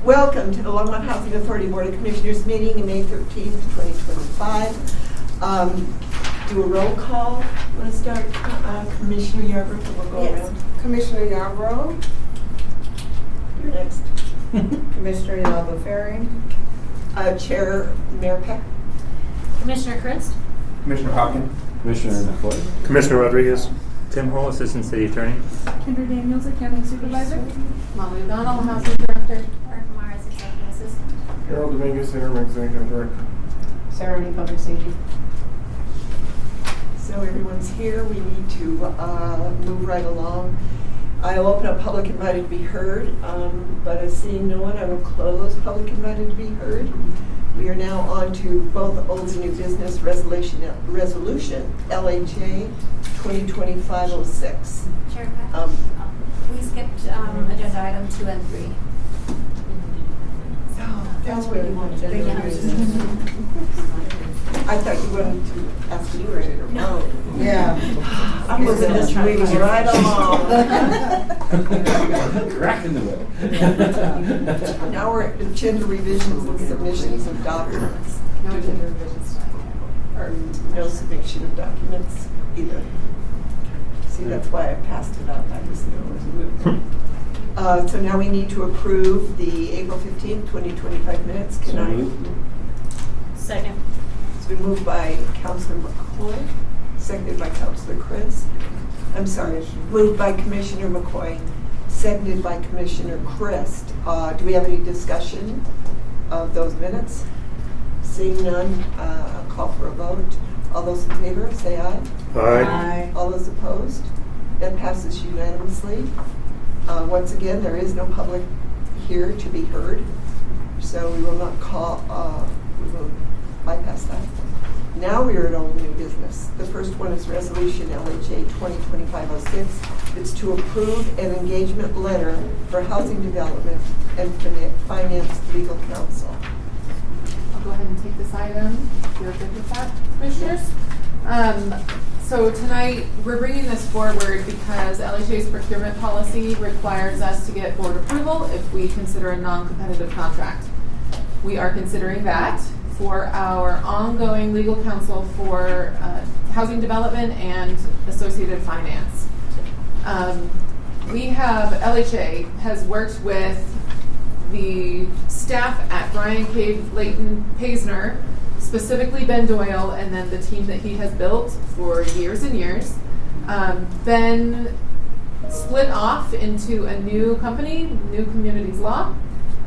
Welcome to the Longmont Housing Authority Board of Commissioners meeting, May 13th, 2025. Do a roll call. You want to start, Commissioner Yarbrough, and we'll go around. Commissioner Yarbrough. You're next. Commissioner Yalba Ferry. Chair Mayor Peck. Commissioner Christ. Commissioner Hopkins. Commissioner McCoy. Commissioner Rodriguez. Tim Hall, Assistant City Attorney. Kendra Daniels, Accounting Supervisor. Molly O'Donnell, Housing Director. Eric Morris, Executive Assistant. Harold Dominguez, Interim Executive Director. Sarah Lee, Public Safety. So everyone's here. We need to move right along. I'll open up public invited to be heard, but as seeing no one, I will close public invited to be heard. We are now on to both old and new business resolution LHA 2025-06. Chair Peck. We skipped agenda item 2 and 3. That's what you wanted to do. Yeah. I thought you wanted to ask you or no. Yeah. I'm moving this meeting right along. Crack in the whip. Now we're at agenda revisions and submissions of documents. No agenda revisions. Or no submission of documents either. See, that's why I passed it up. I just know it. So now we need to approve the April 15th, 2025 minutes. Can I? Second. It's been moved by Councilor McCoy, seconded by Councilor Chris. I'm sorry, moved by Commissioner McCoy, seconded by Commissioner Christ. Do we have any discussion of those minutes? Seeing none, I'll call for a vote. All those in favor, say aye. Aye. All those opposed? That passes unanimously. Once again, there is no public here to be heard, so we will not call, we will bypass that. Now we are at old new business. The first one is Resolution LHA 2025-06. It's to approve an engagement letter for housing development and finance legal counsel. I'll go ahead and take this item, if you're good with that, Commissioners. So tonight, we're bringing this forward because LHA's procurement policy requires us to get board approval if we consider a non-competitive contract. We are considering that for our ongoing legal counsel for housing development and associated finance. LHA has worked with the staff at Brian Cave Leighton Paisner, specifically Ben Doyle, and then the team that he has built for years and years. Ben split off into a new company, New Communities Law,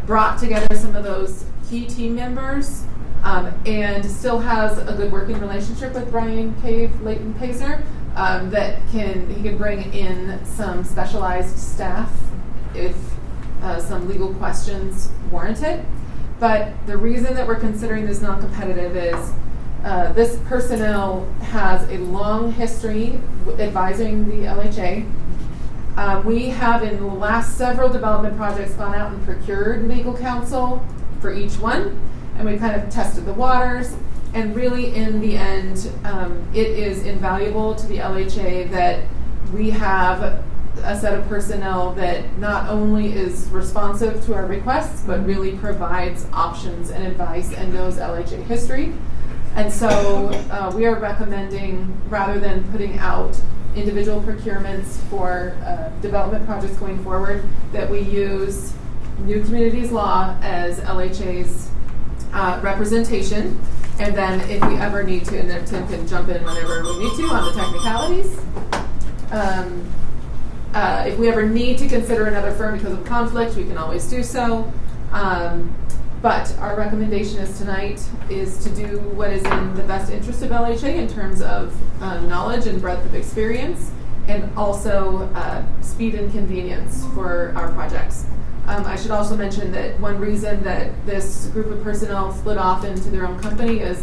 brought together some of those key team members, and still has a good working relationship with Brian Cave Leighton Paisner, that he can bring in some specialized staff if some legal questions warrant it. But the reason that we're considering this non-competitive is this personnel has a long history advising the LHA. We have in the last several development projects gone out and procured legal counsel for each one, and we kind of tested the waters. And really, in the end, it is invaluable to the LHA that we have a set of personnel that not only is responsive to our requests, but really provides options and advice and knows LHA history. And so we are recommending, rather than putting out individual procurements for development projects going forward, that we use New Communities Law as LHA's representation. And then if we ever need to, and then Tim can jump in whenever we need to on the technicalities. If we ever need to consider another firm because of conflict, we can always do so. But our recommendation tonight is to do what is in the best interest of LHA in terms of knowledge and breadth of experience, and also speed and convenience for our projects. I should also mention that one reason that this group of personnel split off into their own company is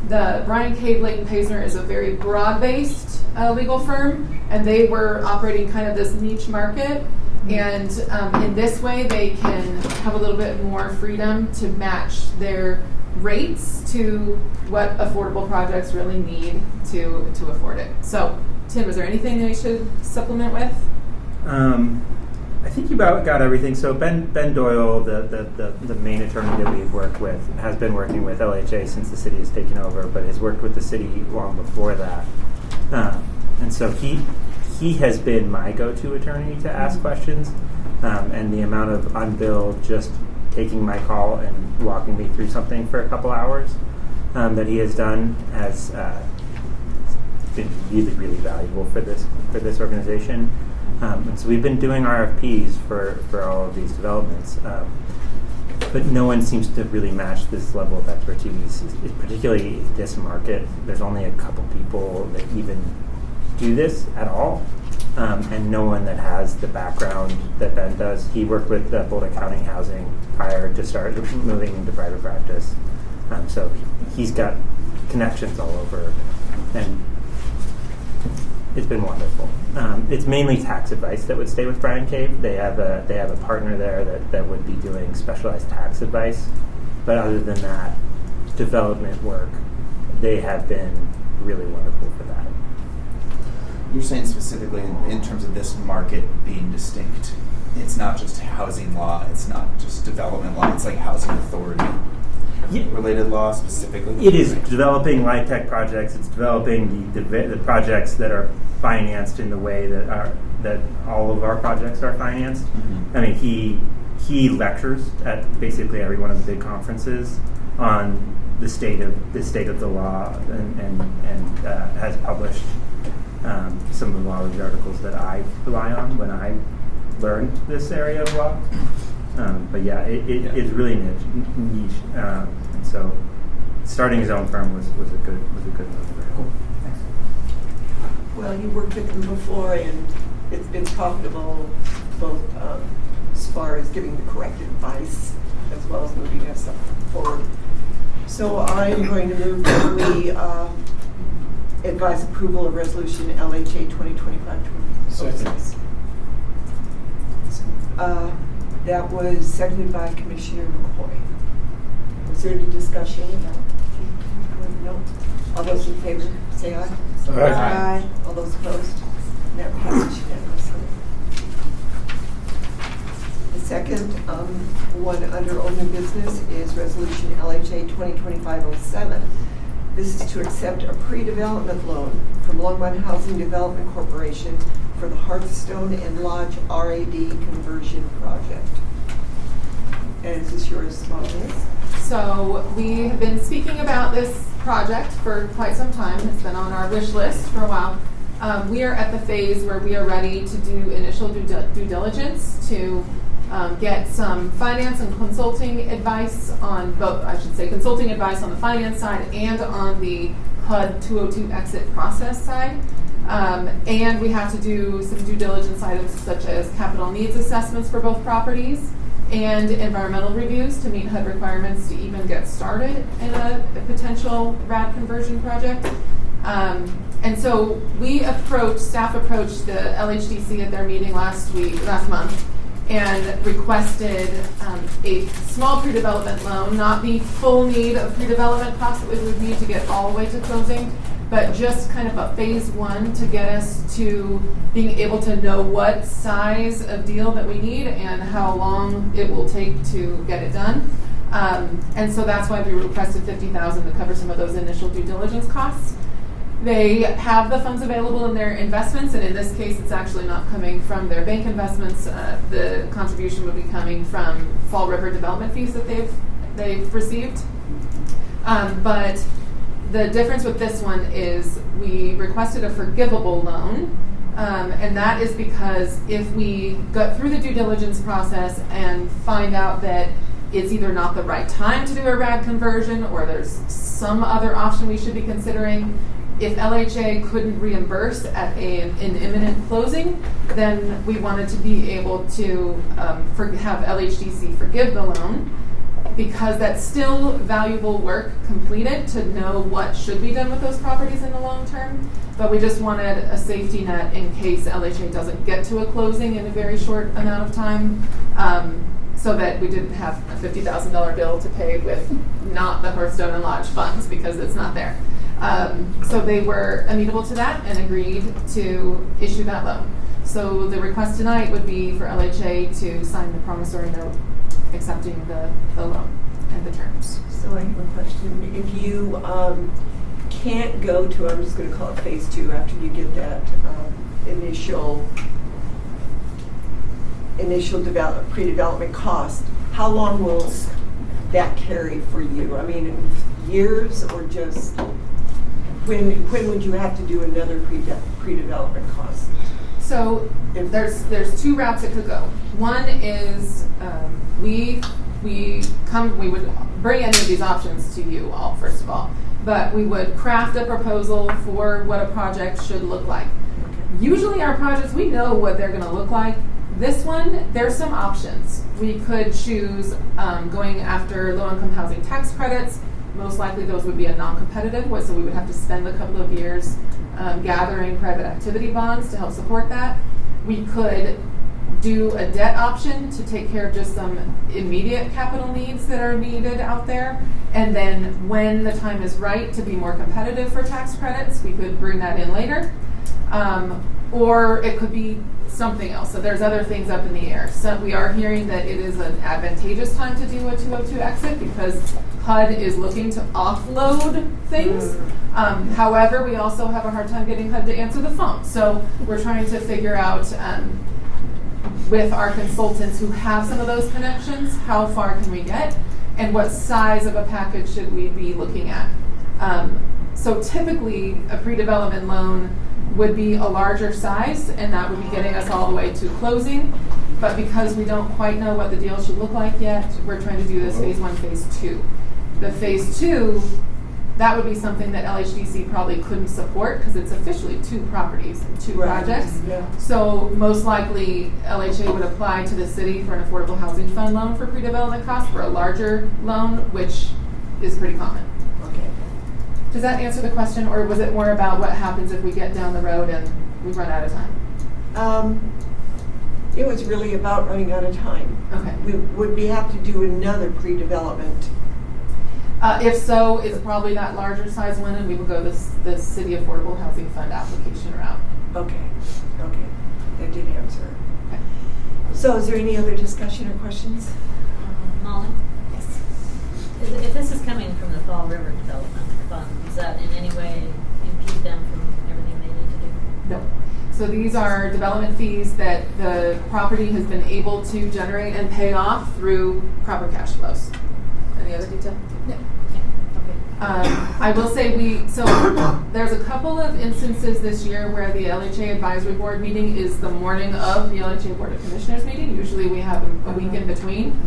the Brian Cave Leighton Paisner is a very broad-based legal firm, and they were operating kind of this niche market. And in this way, they can have a little bit more freedom to match their rates to what affordable projects really need to afford it. So, Tim, is there anything I should supplement with? I think you got everything. So Ben Doyle, the main attorney that we've worked with, has been working with LHA since the city has taken over, but has worked with the city long before that. And so he has been my go-to attorney to ask questions. And the amount of unbilled, just taking my call and walking me through something for a couple hours that he has done has been really, really valuable for this organization. And so we've been doing RFPs for all of these developments, but no one seems to really match this level of expertise, particularly this market. There's only a couple people that even do this at all, and no one that has the background that Ben does. He worked with Boulder County Housing prior to start moving into private practice, so he's got connections all over, and it's been wonderful. It's mainly tax advice that would stay with Bryan Cave. They have a partner there that would be doing specialized tax advice. But other than that, development work, they have been really wonderful for that. You're saying specifically in terms of this market being distinct. It's not just housing law. It's not just development law. It's like housing authority related law specifically. It is developing light tech projects. It's developing the projects that are financed in the way that all of our projects are financed. Mm-hmm. I mean, he lectures at basically every one of the big conferences on the state of the law, and has published some of the law review articles that I rely on when I learned this area of law. But yeah, it's really niche, and so starting his own firm was a good move for him. Cool. Thanks. Well, you worked with them before, and it's been profitable, both as far as giving the correct advice as well as moving us forward. So I'm going to move that we advise approval of resolution LHA 2025-26. That was seconded by Commissioner McCoy. Was there any discussion about? No. All those in favor, say aye. Aye. All those opposed? And that passes unanimously. The second one under old new business is resolution LHA 2025-07. This is to accept a pre-development loan from Longmont Housing Development Corporation for the Hearthstone and Lodge RAD conversion project. And is this yours, Molly? So we have been speaking about this project for quite some time. It's been on our wish list for a while. We are at the phase where we are ready to do initial due diligence to get some finance and consulting advice on both, I should say, consulting advice on the finance side and on the HUD 202 exit process side. And we have to do some due diligence items such as capital needs assessments for both properties and environmental reviews to meet HUD requirements to even get started in a potential RAD conversion project. And so staff approached the LHDC at their meeting last month and requested a small pre-development loan, not the full need of pre-development costs that we would need to get all the way to closing, but just kind of a phase one to get us to being able to know what size of deal that we need and how long it will take to get it done. And so that's why we requested $50,000 to cover some of those initial due diligence costs. They have the funds available in their investments, and in this case, it's actually not coming from their bank investments. The contribution would be coming from Fall River development fees that they've received. But the difference with this one is we requested a forgivable loan, and that is because if we go through the due diligence process and find out that it's either not the right time to do a RAD conversion or there's some other option we should be considering, if LHA couldn't reimburse at an imminent closing, then we wanted to be able to have LHDC forgive the loan, because that's still valuable work completed to know what should be done with those properties in the long term. But we just wanted a safety net in case LHA doesn't get to a closing in a very short amount of time, so that we didn't have a $50,000 bill to pay with not the Hearthstone and Lodge funds because it's not there. So they were amenable to that and agreed to issue that loan. So the request tonight would be for LHA to sign the promissory note accepting the loan and the terms. So I have a question. If you can't go to, I'm just going to call it phase 2 after you get that initial pre-development cost, how long will that carry for you? I mean, years or just when would you have to do another pre-development cost? So there's two routes it could go. One is we would bring any of these options to you all, first of all, but we would craft a proposal for what a project should look like. Usually our projects, we know what they're going to look like. This one, there's some options. We could choose going after low-income housing tax credits. Most likely those would be a non-competitive, so we would have to spend a couple of years gathering private activity bonds to help support that. We could do a debt option to take care of just some immediate capital needs that are needed out there. And then when the time is right to be more competitive for tax credits, we could bring that in later. Or it could be something else. So there's other things up in the air. So we are hearing that it is an advantageous time to do a 202 exit because HUD is looking to offload things. However, we also have a hard time getting HUD to answer the phone. So we're trying to figure out with our consultants who have some of those connections, how far can we get and what size of a package should we be looking at. So typically a pre-development loan would be a larger size, and that would be getting us all the way to closing. But because we don't quite know what the deal should look like yet, we're trying to do this phase 1, phase 2. The phase 2, that would be something that LHDC probably couldn't support because it's officially 2 properties and 2 projects. Yeah. So most likely LHA would apply to the city for an affordable housing fund loan for pre-development costs for a larger loan, which is pretty common. Okay. Does that answer the question, or was it more about what happens if we get down the road and we run out of time? It was really about running out of time. Okay. Would we have to do another pre-development? If so, it's probably that larger size one, and we will go the City Affordable Housing Fund application route. Okay. That did answer. Okay. So is there any other discussion or questions? Molly? Yes. If this is coming from the Fall River Development Fund, does that in any way impede them from everything they need to do? No. So these are development fees that the property has been able to generate and pay off through proper cash flows. Any other detail? No. I will say there's a couple of instances this year where the LHA Advisory Board meeting is the morning of the LHA Board of Commissioners meeting. Usually we have a week in between.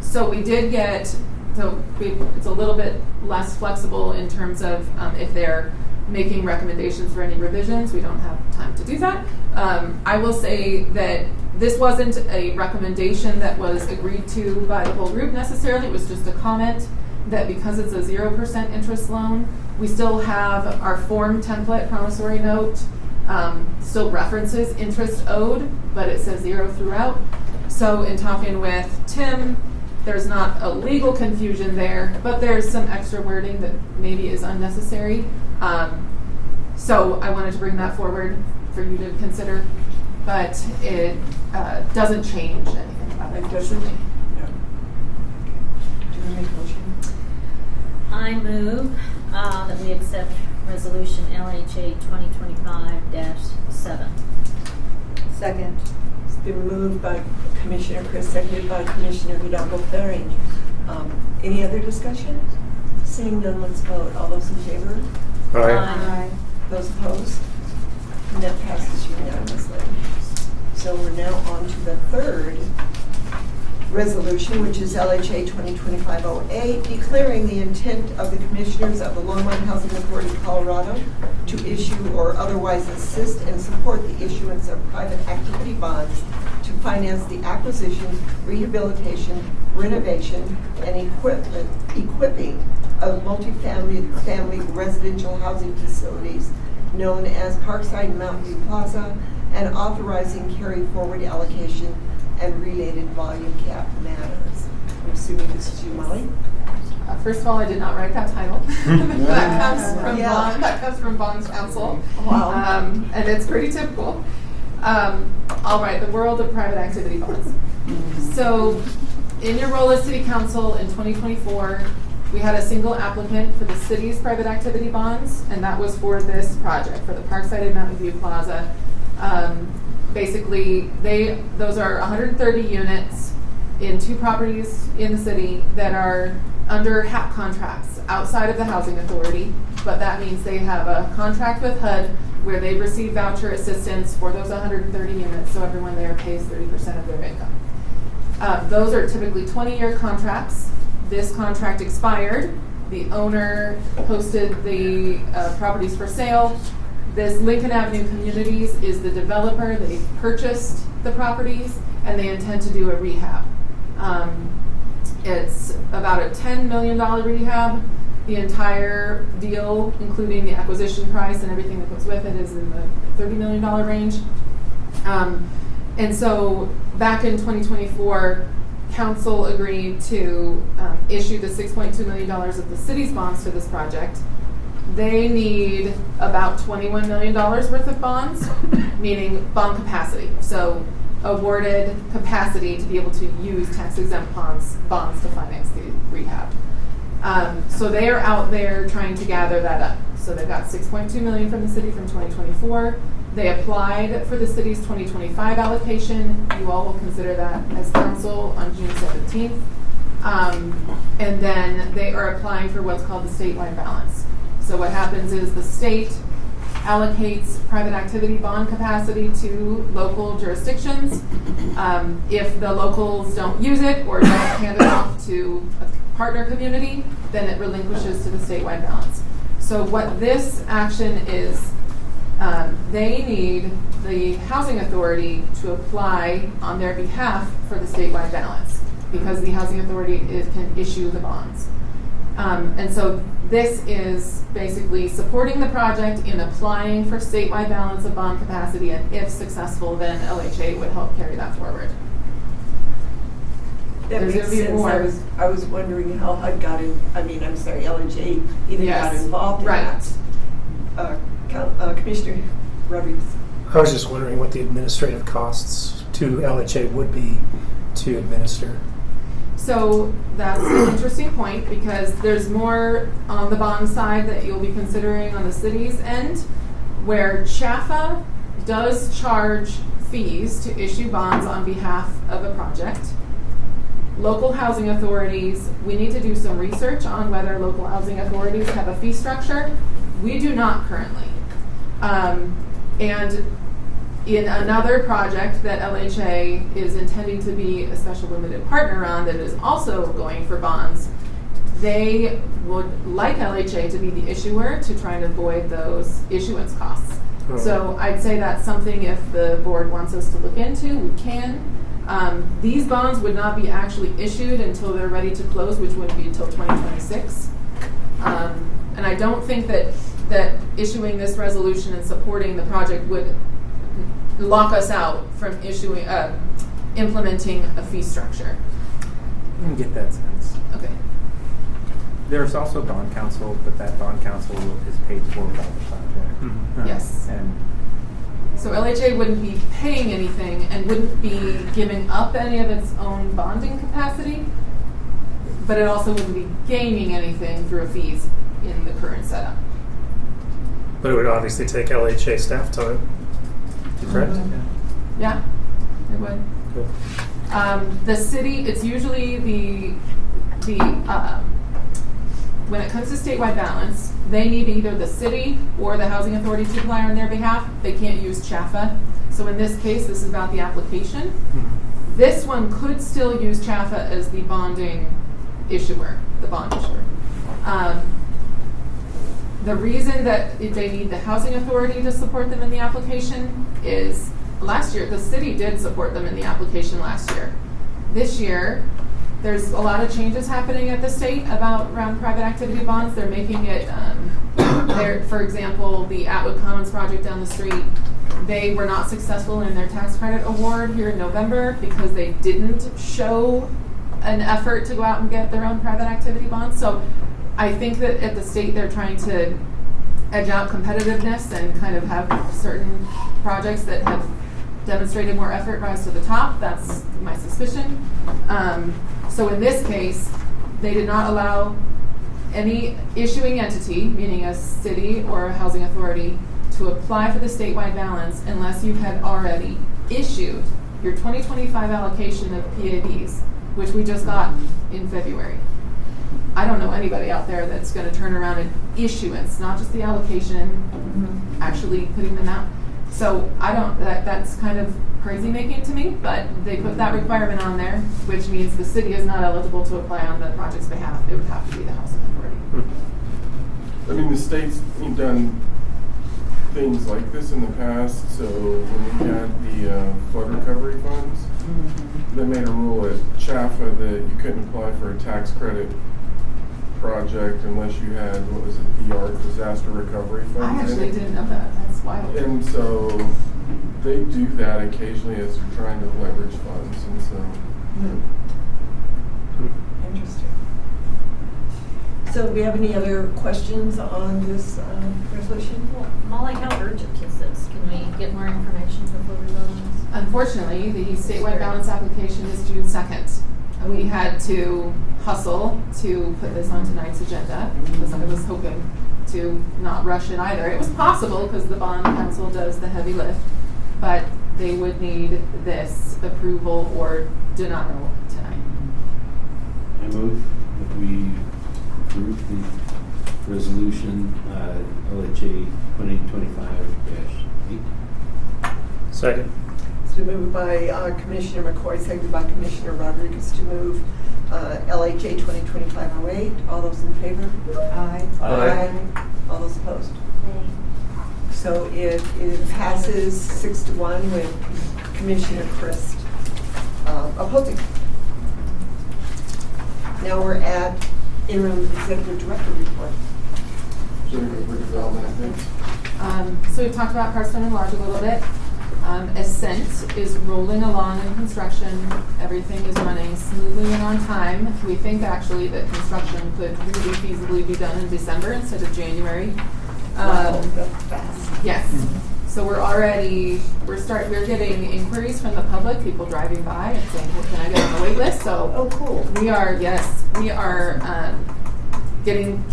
So we did get, it's a little bit less flexible in terms of if they're making recommendations for any revisions. We don't have time to do that. I will say that this wasn't a recommendation that was agreed to by the whole group necessarily. It was just a comment that because it's a 0% interest loan, we still have our form template promissory note still references interest owed, but it says 0 throughout. So in talking with Tim, there's not a legal confusion there, but there's some extra wording that maybe is unnecessary. So I wanted to bring that forward for you to consider, but it doesn't change anything about it. It doesn't? No. Do you want to make a motion? I move that we accept Resolution LHA 2025-7. Second. It's been moved by Commissioner Chris, seconded by Commissioner Hidalgo Ferring. Any other discussion? Seeing none, let's vote. All those in favor? Aye. Those opposed? And that passes unanimously. So we're now on to the third resolution, which is LHA 2025-08, declaring the intent of the Commissioners of the Longmont Housing Authority, Colorado, to issue or otherwise assist and support the issuance of private activity bonds to finance the acquisition, rehabilitation, renovation, and equipping of multi-family residential housing facilities known as Parkside Mountain View Plaza, and authorizing carry forward allocation and related volume cap matters. I'm assuming this is you, Molly? First of all, I did not write that title. That comes from Yeah. Bond. That comes from Bond's counsel. Wow. And it's pretty typical. All right, the world of private activity bonds. So, in your role as city council in 2024, we had a single applicant for the city's private activity bonds, and that was for this project, for the Parkside and Mountain View Plaza. Basically, those are 130 units in 2 properties in the city that are under HAP contracts outside of the Housing Authority, but that means they have a contract with HUD where they receive voucher assistance for those 130 units, so everyone there pays 30% of their income. Those are typically 20-year contracts. This contract expired. The owner posted the properties for sale. This Lincoln Avenue Communities is the developer. They purchased the properties and they intend to do a rehab. It's about a $10 million rehab. The entire deal, including the acquisition price and everything that goes with it, is in the $30 million range. And so back in 2024, council agreed to issue the $6.2 million of the city's bonds for this project. They need about $21 million worth of bonds, meaning bond capacity. So awarded capacity to be able to use tax-exempt bonds to finance the rehab. So they are out there trying to gather that up. So they've got $6.2 million from the city from 2024. They applied for the city's 2025 allocation. You all will consider that as council on June 17th. And then they are applying for what's called the statewide balance. So what happens is the state allocates private activity bond capacity to local jurisdictions. If the locals don't use it or don't hand it off to a partner community, then it relinquishes to the statewide balance. So what this action is, they need the Housing Authority to apply on their behalf for the statewide balance because the Housing Authority can issue the bonds. And so this is basically supporting the project in applying for statewide balance of bond capacity, and if successful, then LHA would help carry that forward. That There's makes gonna be sense. more. I was wondering how HUD got in, LNJ even got Yes, involved in right. that. Commissioner Rodriguez. I was just wondering what the administrative costs to LHA would be to administer. So that's an interesting point because there's more on the bond side that you'll be considering on the city's end, where CHAFA does charge fees to issue bonds on behalf of a project. Local housing authorities, we need to do some research on whether local housing authorities have a fee structure. We do not currently. And in another project that LHA is intending to be a special limited partner on that is also going for bonds, they would like LHA to be the issuer to try and avoid those issuance costs. Oh. So I'd say that's something if the board wants us to look into, we can. These bonds would not be actually issued until they're ready to close, which wouldn't be until 2026. And I don't think that issuing this resolution and supporting the project would lock us out from implementing a fee structure. I can get that sense. Okay. There's also bond counsel, but that bond counsel is paid for by the project. Mhm. Yes. And So LHA wouldn't be paying anything and wouldn't be giving up any of its own bonding capacity, but it also wouldn't be gaining anything through fees in the current setup. But it would obviously take LHA staff time, correct? Yeah, it would. Cool. The city, it's usually when it comes to statewide balance, they need either the city or the housing authority to apply on their behalf. They can't use CHAFA. So in this case, this is about the application. Mhm. This one could still use CHAFA as the bonding issuer, the bond issuer. The reason that they need the housing authority to support them in the application is last year, the city did support them in the application last year. This year, there's a lot of changes happening at the state around private activity bonds. They're making it, for example, the Atwood Commons project down the street, they were not successful in their tax credit award here in November because they didn't show an effort to go out and get their own private activity bonds. So I think that at the state they're trying to edge out competitiveness and kind of have certain projects that have demonstrated more effort rise to the top. That's my suspicion. So in this case, they did not allow any issuing entity, meaning a city or a housing authority, to apply for the statewide balance unless you had already issued your 2025 allocation of PABs, which we just got in February. I don't know anybody out there that's going to turn around an issuance, not just the allocation, actually putting them out. So I don't, that's kind of crazy making to me, but they put that requirement on there, which means the city is not eligible to apply on the project's behalf. It would have to be the housing authority. I mean, the state's done things like this in the past. So when we had the flood recovery funds, they made a rule at Chaffa that you couldn't apply for a tax credit project unless you had, what was it, PR, disaster recovery fund. I actually didn't know that. That's wild. And so they do that occasionally as they're trying to leverage funds, and so. Interesting. So do we have any other questions on this resolution? Well, Molly, how urgent is this? Can we get more information before we vote on this? Unfortunately, the statewide balance application is June 2nd. We had to hustle to put this on tonight's agenda because I was hoping to not rush it either. It was possible because the bond council does the heavy lift, but they would need this approval or denial tonight. I move that we approve the resolution LHA 2025-8. Second. It's been moved by Commissioner McCoy, seconded by Commissioner Rodriguez to move LHA 2025-08. All those in favor? Aye. Aye. All those opposed? So it passes 6-1 with Commissioner Christ opposing. Now we're at interim executive director report. Should we go for development, I think? So we've talked about Hearthstone and Lodge a little bit. Ascent is rolling along in construction. Everything is running smoothly and on time. We think actually that construction could really feasibly be done in December instead of January. Wow, that's fast. Yes. So we're getting inquiries from the public, people driving by and saying, well, can I get on the wait list? So Oh, cool. we are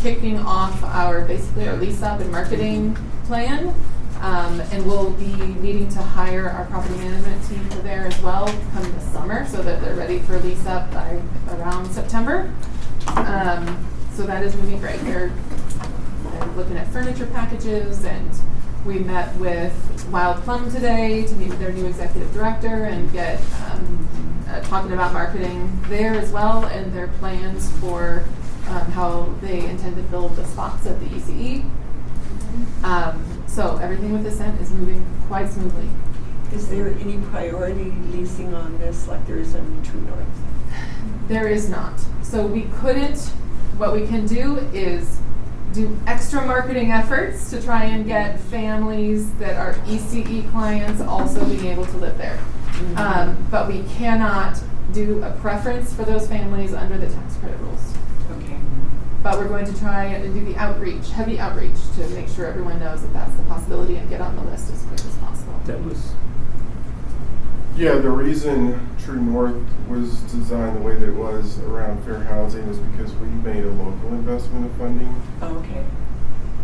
kicking off basically our lease up and marketing plan. And we'll be needing to hire our property management team for there as well come the summer so that they're ready for lease up by around September. So that is moving great. They're looking at furniture packages, and we met with Wild Plum today to meet with their new executive director and get talking about marketing there as well and their plans for how they intend to fill the spots at the ECE. So everything with Ascent is moving quite smoothly. Is there any priority leasing on this like there is on True North? There is not. So what we can do is do extra marketing efforts to try and get families that are ECE clients also being able to live there. But we cannot do a preference for those families under the tax credit rules. Okay. But we're going to try and do the heavy outreach to make sure everyone knows that that's the possibility and get on the list as quick as possible. That was Yeah, the reason True North was designed the way that it was around fair housing is because we made a local investment of funding. Okay.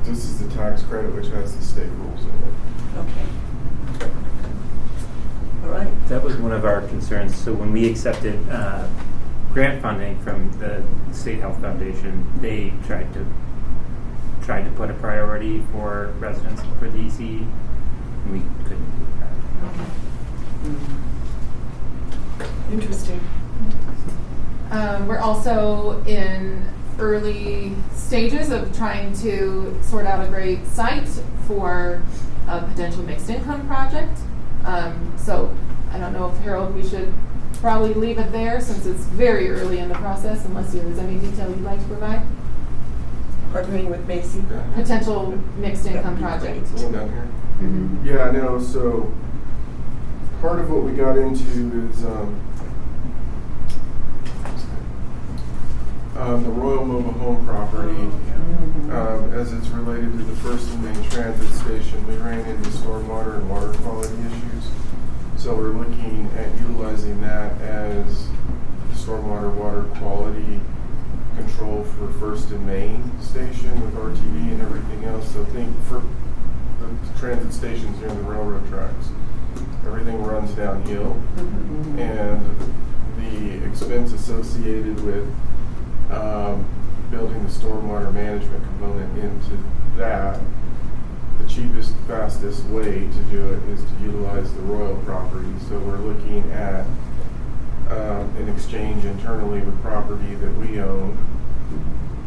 This is the tax credit, which has the state rules in it. Okay. All right. That was one of our concerns. So when we accepted grant funding from the State Health Foundation, they tried to put a priority for residents for the ECE. We couldn't do that. Interesting. We're also in early stages of trying to sort out a great site for a potential mixed income project. So I don't know if, Harold, we should probably leave it there since it's very early in the process, unless there's any detail you'd like to provide. Partnering with Macy. Potential mixed income project. One down here. Mm-hmm. Yeah, I know. So part of what we got into is the Royal Mobile Home property. As it's related to the First and Main Transit Station, we ran into stormwater and water quality issues. So we're looking at utilizing that as stormwater water quality control for First and Main station with RTD and everything else. So think for the transit stations near the railroad tracks. Everything runs downhill, and the expense associated with building the stormwater management component into that, the cheapest, fastest way to do it is to utilize the Royal property. So we're looking at an exchange internally with property that we own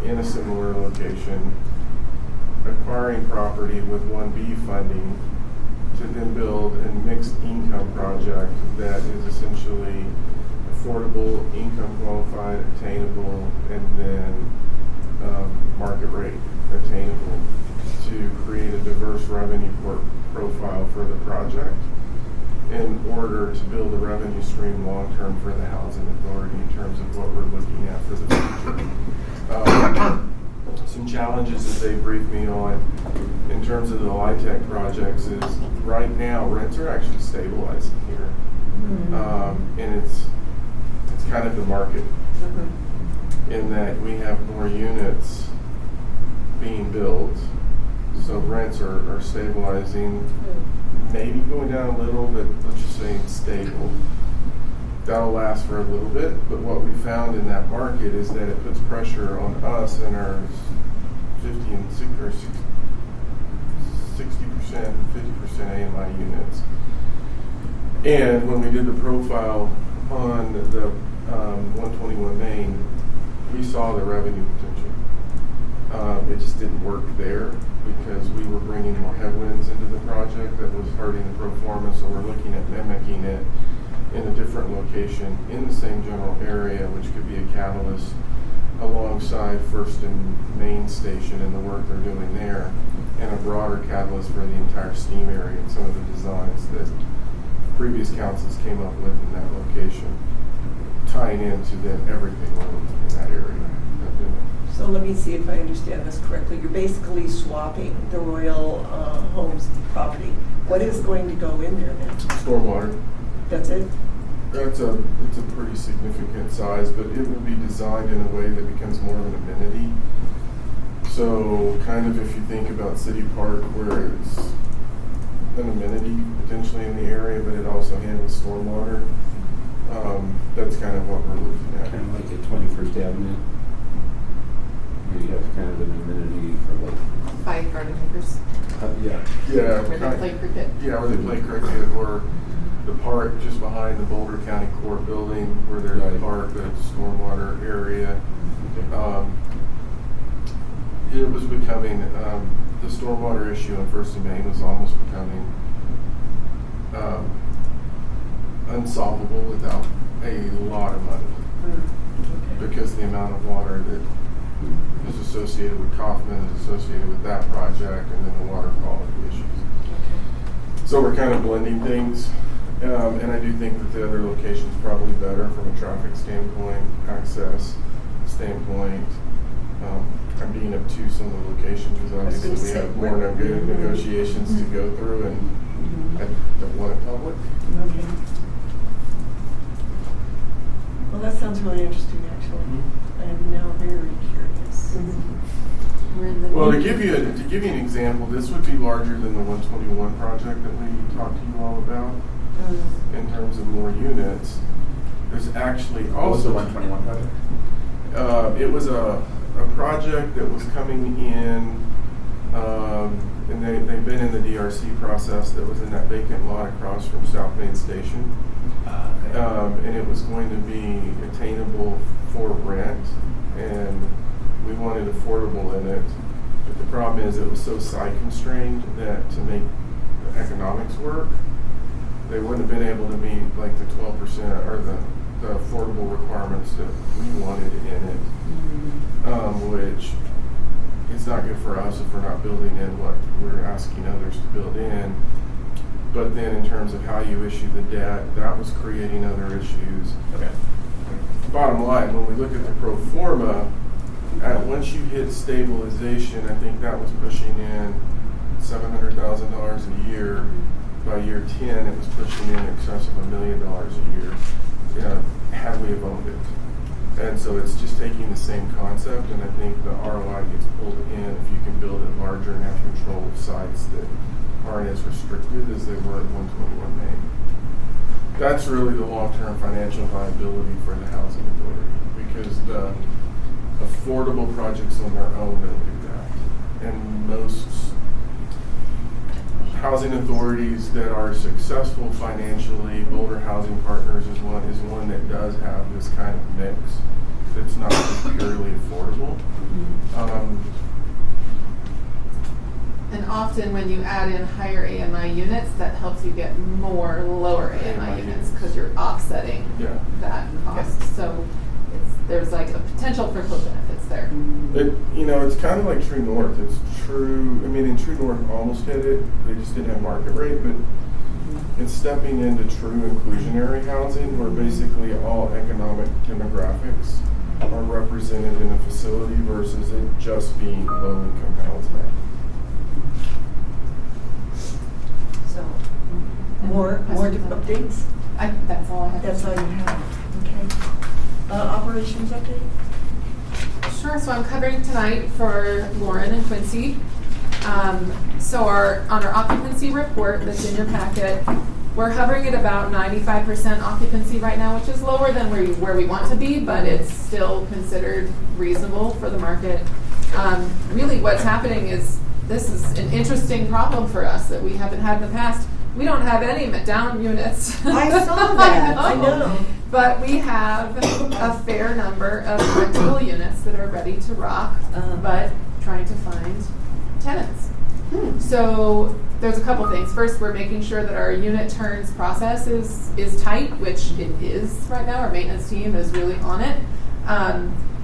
in a similar location, acquiring property with 1B funding to then build a mixed income project that is essentially affordable, income qualified, attainable, and then market rate attainable to create a diverse revenue profile for the project in order to build a revenue stream long term for the housing authority in terms of what we're looking at for the future. Some challenges that they briefed me on in terms of the LIHTC projects is right now rents are actually stabilizing here, and it's kind of the market in that we have more units being built, so rents are stabilizing, maybe going down a little, but let's just say it's stable. That'll last for a little bit, but what we found in that market is that it puts pressure on us and our 50 and 60%, 50% AMI units. And when we did the profile on the 121 Main, we saw the revenue potential. It just didn't work there because we were bringing more headwinds into the project that was hurting the pro forma, so we're looking at mimicking it in a different location in the same general area, which could be a catalyst alongside First and Main Station and the work they're doing there, and a broader catalyst for the entire steam area and some of the designs that previous councils came up with in that location, tying into then everything we're looking in that area. So let me see if I understand this correctly. You're basically swapping the Royal Homes property. What is going to go in there now? Stormwater. That's it? It's a pretty significant size, but it will be designed in a way that becomes more of an amenity. So kind of if you think about City Park, where it's an amenity potentially in the area, but it also handles stormwater. That's kind of what we're looking at. Kind of like at 21st Avenue, where you have kind of an amenity for like. By garden acres, Yeah. where they play cricket. Yeah, where they play cricket, or the park just behind the Boulder County Court building, where there's a park, the stormwater area. It was becoming, the stormwater issue on First and Main was almost becoming unsolvable without a lot of money. Because the amount of water that is associated with Kaufman is associated with that project, and then the water quality issues. So we're kind of blending things, and I do think that the other location is probably better from a traffic standpoint, access standpoint. I'm being obtuse on the location because obviously we have more negotiations to go through, and I don't want it public. Okay. Well, that sounds really interesting, actually. I am now very curious. We're in the Well, to give you an example, this would be larger than the 121 project that we talked to you all about in terms of more units. There's actually What was also the 121 project? It was a project that was coming in, and they've been in the DRC process that was in that vacant lot across from South Main Station. Okay. And it was going to be attainable for rent, and we wanted affordable in it. But the problem is it was so site constrained that to make the economics work, they wouldn't have been able to meet like the 12% or the affordable requirements that we wanted in it, which is not good for us if we're not building in what we're asking others to build in. But then in terms of how you issue the debt, that was creating other issues. Okay. Bottom line, when we look at the pro forma, once you hit stabilization, I think that was pushing in $700,000 a year by year 10, it was pushing in excess of $1 million a year, had we have owned it. And so it's just taking the same concept, and I think the ROI gets pulled in if you can build it larger and have control of sites that aren't as restricted as they were at 121 Main. That's really the long-term financial viability for the housing authority, because the affordable projects on their own don't do that. And most housing authorities that are successful financially, Boulder Housing Partners is one that does have this kind of mix that's not just purely affordable. And often when you add in higher AMI units, that helps you get more lower AMI units because you're offsetting that cost. So there's like a potential for co-benefits there. It's kind of like True North. It's true. I mean, in True North almost hit it. They just didn't have market rate, but it's stepping into true inclusionary housing, where basically all economic demographics are represented in a facility versus it just being low-income housing. So, more updates? That's all I have. That's all you have, okay. Operations update? Sure, so I'm covering tonight for Lauren and Quincy. So on our occupancy report that's in your packet, we're hovering at about 95% occupancy right now, which is lower than where we want to be, but it's still considered reasonable for the market. Really what's happening is, this is an interesting problem for us that we haven't had in the past. We don't have any down units. I saw that, I know. But we have a fair number of rentable units that are ready to rock, but trying to find tenants. So there's a couple things. First, we're making sure that our unit turns process is tight, which it is right now. Our maintenance team is really on it.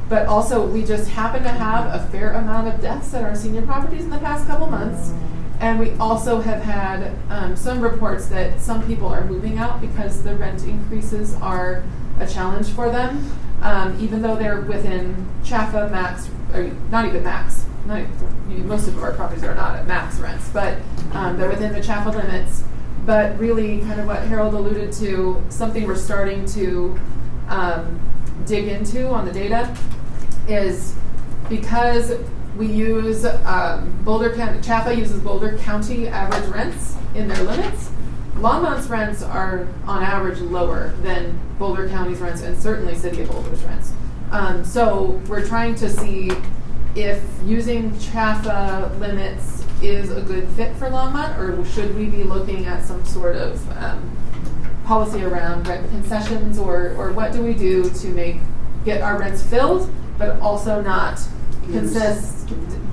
But also, we just happen to have a fair amount of deaths at our senior properties in the past couple months. And we also have had some reports that some people are moving out because the rent increases are a challenge for them, even though they're within CHAFA max, or not even max. Most of our properties are not at max rents, but they're within the CHAFA limits. But really, kind of what Harold alluded to, something we're starting to dig into on the data is, because we use Boulder County, CHAFA uses Boulder County average rents in their limits. Longmont's rents are on average lower than Boulder County's rents, and certainly City of Boulder's rents. So we're trying to see if using CHAFA limits is a good fit for Longmont, or should we be looking at some sort of policy around rent concessions, or what do we do to get our rents filled, but also not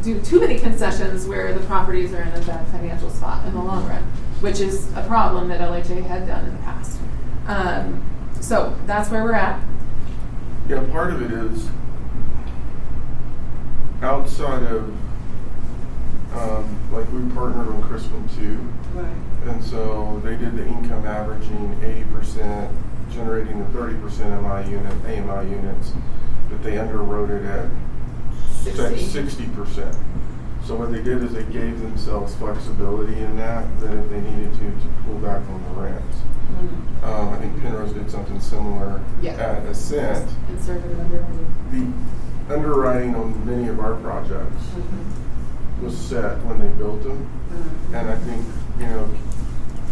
do too many concessions where the properties are in a bad financial spot in the long run, which is a problem that LHA had done in the past. So that's where we're at. Yeah, part of it is outside of, like, we partnered on Crispin too. Right. And so they did the income averaging 80%, generating the 30% AMI units, but they underwrote it at 60%. So what they did is they gave themselves flexibility in that if they needed to pull back on the rents. I think Penrose did something similar at Ascent. Conservative underwriting. The underwriting on many of our projects was set when they built them. And I think,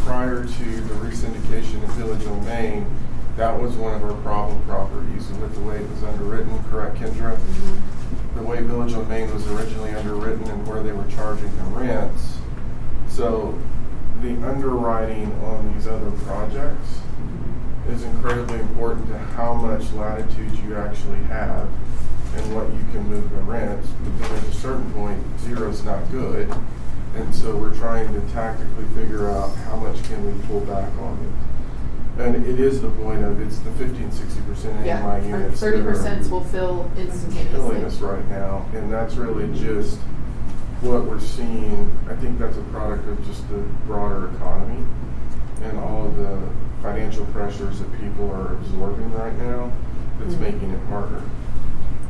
prior to the resyndication of Village on Main, that was one of our problem properties, and with the way it was underwritten, correct, Kendra? The way Village on Main was originally underwritten and where they were charging the rents. So the underwriting on these other projects is incredibly important to how much latitude you actually have and what you can move the rents. But then at a certain point, zero's not good. And so we're trying to tactically figure out how much can we pull back on it. And it is the point of, it's the 15-60% AMI units. 30% will fill instantaneously. Killing us right now. And that's really just what we're seeing. I think that's a product of just the broader economy and all of the financial pressures that people are absorbing right now that's making it harder.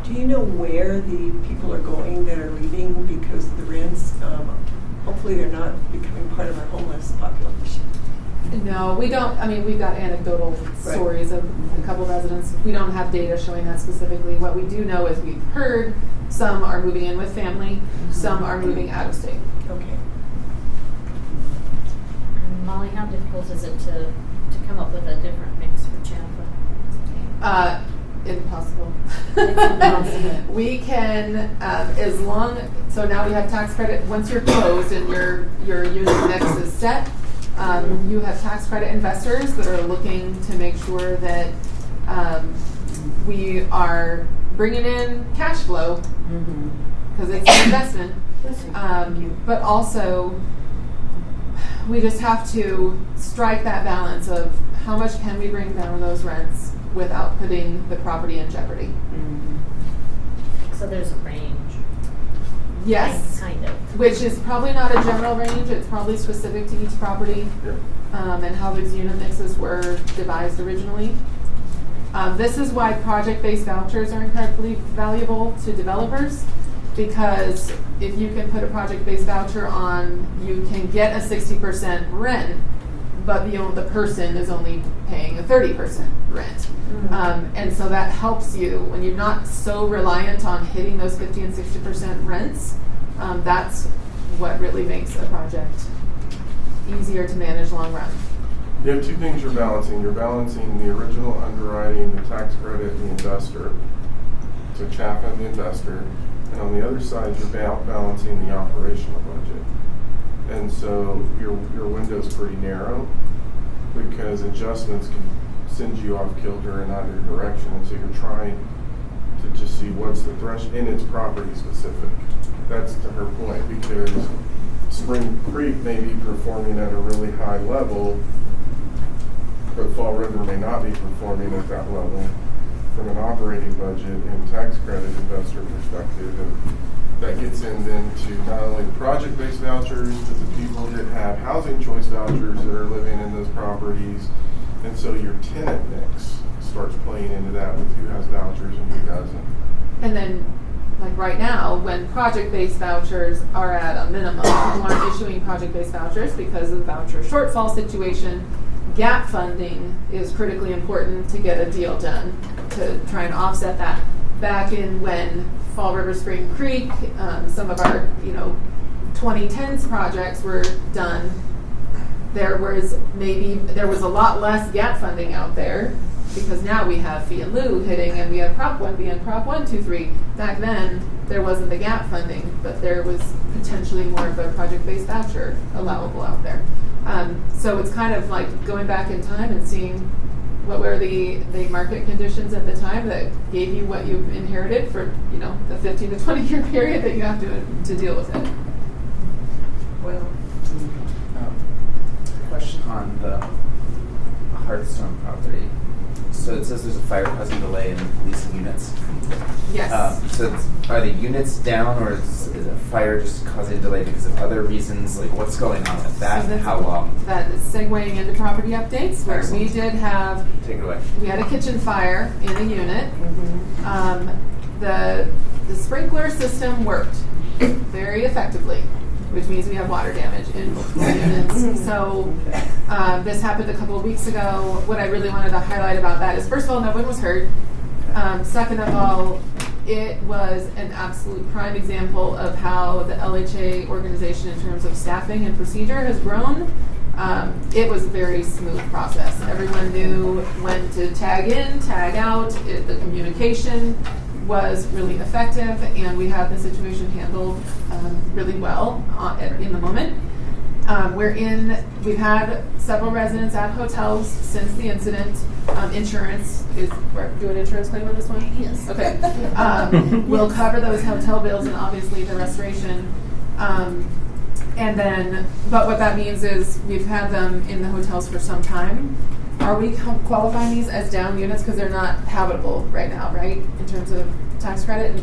Do you know where the people are going that are leaving because of the rents? Hopefully they're not becoming part of our homeless population. No, we don't, I mean, we've got anecdotal stories of a couple residents. We don't have data showing that specifically. What we do know is we've heard some are moving in with family, some are moving out of state. Okay. Molly, how difficult is it to come up with a different mix for Champa? Impossible. It's impossible. We can, so now we have tax credit, once you're closed and your unit mix is set, you have tax credit investors that are looking to make sure that we are bringing in cash flow, because it's an investment, but also we just have to strike that balance of how much can we bring down those rents without putting the property in jeopardy. So there's a range. Yes, Kind of. which is probably not a general range. It's probably specific to each property and how those unit mixes were devised originally. This is why project-based vouchers are incredibly valuable to developers, because if you can put a project-based voucher on, you can get a 60% rent, but the person is only paying a 30% rent. And so that helps you when you're not so reliant on hitting those 50 and 60% rents. That's what really makes a project easier to manage long run. You have two things you're balancing. You're balancing the original underwriting, the tax credit, the investor. So Chafa and the investor. And on the other side, you're balancing the operational budget. And so your window's pretty narrow, because adjustments can send you off kilter in either direction. And so you're trying to just see what's the threshold, and it's property specific. That's to her point, because Spring Creek may be performing at a really high level, but Fall River may not be performing at that level from an operating budget and tax credit investor perspective. And that gets into not only the project-based vouchers, but the people that have housing choice vouchers that are living in those properties. And so your tenant mix starts playing into that with who has vouchers and who doesn't. And then, like right now, when project-based vouchers are at a minimum, people aren't issuing project-based vouchers because of the voucher shortfall situation. Gap funding is critically important to get a deal done, to try and offset that. Back in when Fall River Spring Creek, some of our 2010s projects were done, there was a lot less gap funding out there, because now we have fee and lieu hitting, and we have Prop 1B and Prop 123. Back then, there wasn't the gap funding, but there was potentially more of a project-based voucher allowable out there. So it's kind of like going back in time and seeing what were the market conditions at the time that gave you what you've inherited for the 15 to 20 year period that you have to deal with it. Well, Question on the Hearthstone property. So it says there's a fire causing delay in leasing units. Yes. So are the units down, or is a fire just causing a delay because of other reasons? Like, what's going on with that, and how long? That is segueing into property updates, where we did have, Take it away. we had a kitchen fire in a unit. The sprinkler system worked very effectively, which means we have water damage in units. So this happened a couple of weeks ago. What I really wanted to highlight about that is, first of all, no one was hurt. Second of all, it was an absolute prime example of how the LHA organization, in terms of staffing and procedure, has grown. It was a very smooth process. Everyone knew when to tag in, tag out. The communication was really effective, and we had the situation handled really well in the moment. We've had several residents at hotels since the incident. Insurance we're doing insurance claim on this one? Yes. Okay. We'll cover those hotel bills and obviously the restoration. But what that means is we've had them in the hotels for some time. Are we qualifying these as down units because they're not habitable right now, right? In terms of tax credit?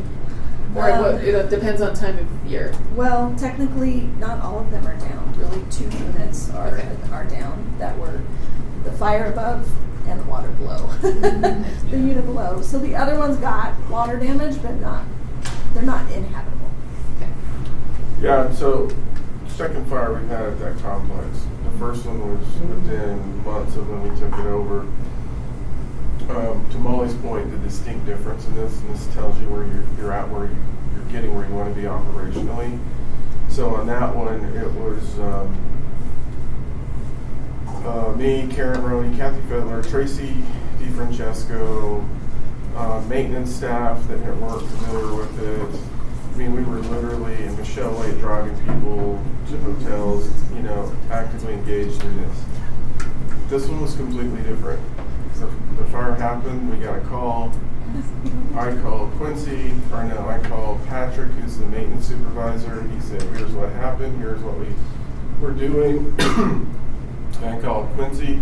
It depends on time of year. Well, technically, not all of them are down. Really, 2 units are down that were the fire above and the water below. The unit below. So the other ones got water damage, but they're not inhabitable. Okay. Yeah, so second fire we had at that complex, the first one was within months of when we took it over. To Molly's point, the distinct difference in this, and this tells you where you're at, where you're getting where you want to be operationally. So on that one, it was me, Karen Roney, Kathy Fedler, Tracy DiFrancesco, maintenance staff that had worked familiar with it. I mean, we were literally, and Michelle Lake driving people to hotels, you know, actively engaged in this. This one was completely different. The fire happened, we got a call. I called Quincy, I called Patrick, who's the maintenance supervisor. He said, here's what happened, here's what we were doing. I called Quincy,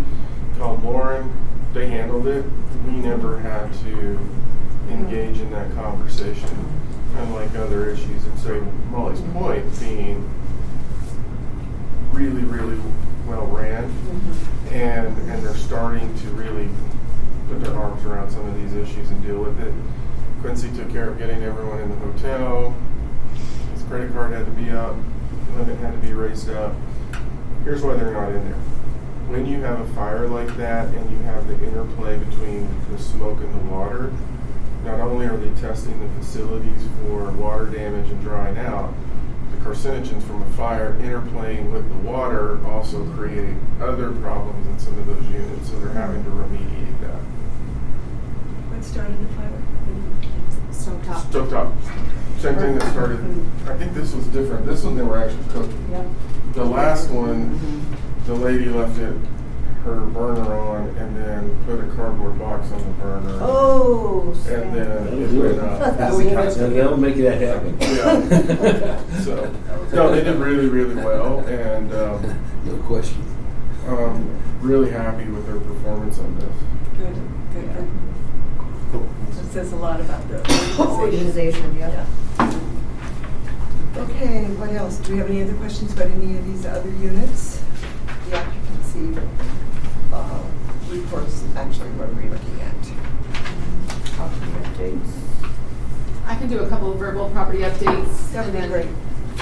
called Lauren, they handled it. We never had to engage in that conversation, unlike other issues. And so Molly's point being really, really well ran, and they're starting to really put their arms around some of these issues and deal with it. Quincy took care of getting everyone in the hotel. His credit card had to be up, the limit had to be raised up. Here's why they're not in there. When you have a fire like that and you have the interplay between the smoke and the water, not only are they testing the facilities for water damage and drying out, the carcinogens from a fire interplaying with the water also create other problems in some of those units, so they're having to remediate that. What started the fire? Stovetop. Same thing that started, I think this was different. This one they were actually cooking. Yep. The last one, the lady left her burner on and then put a cardboard box on the burner. Oh, and then That'll it do went it. up. That'll make that happen. Yeah. So, no, they did really, really well, and No question. really happy with their performance on this. good. That says a lot about the organization, yeah. Okay, what else? Do we have any other questions about any of these other units? The occupancy reports, actually, what are we looking at? Property updates. I can do a couple of verbal property updates That would and be then great.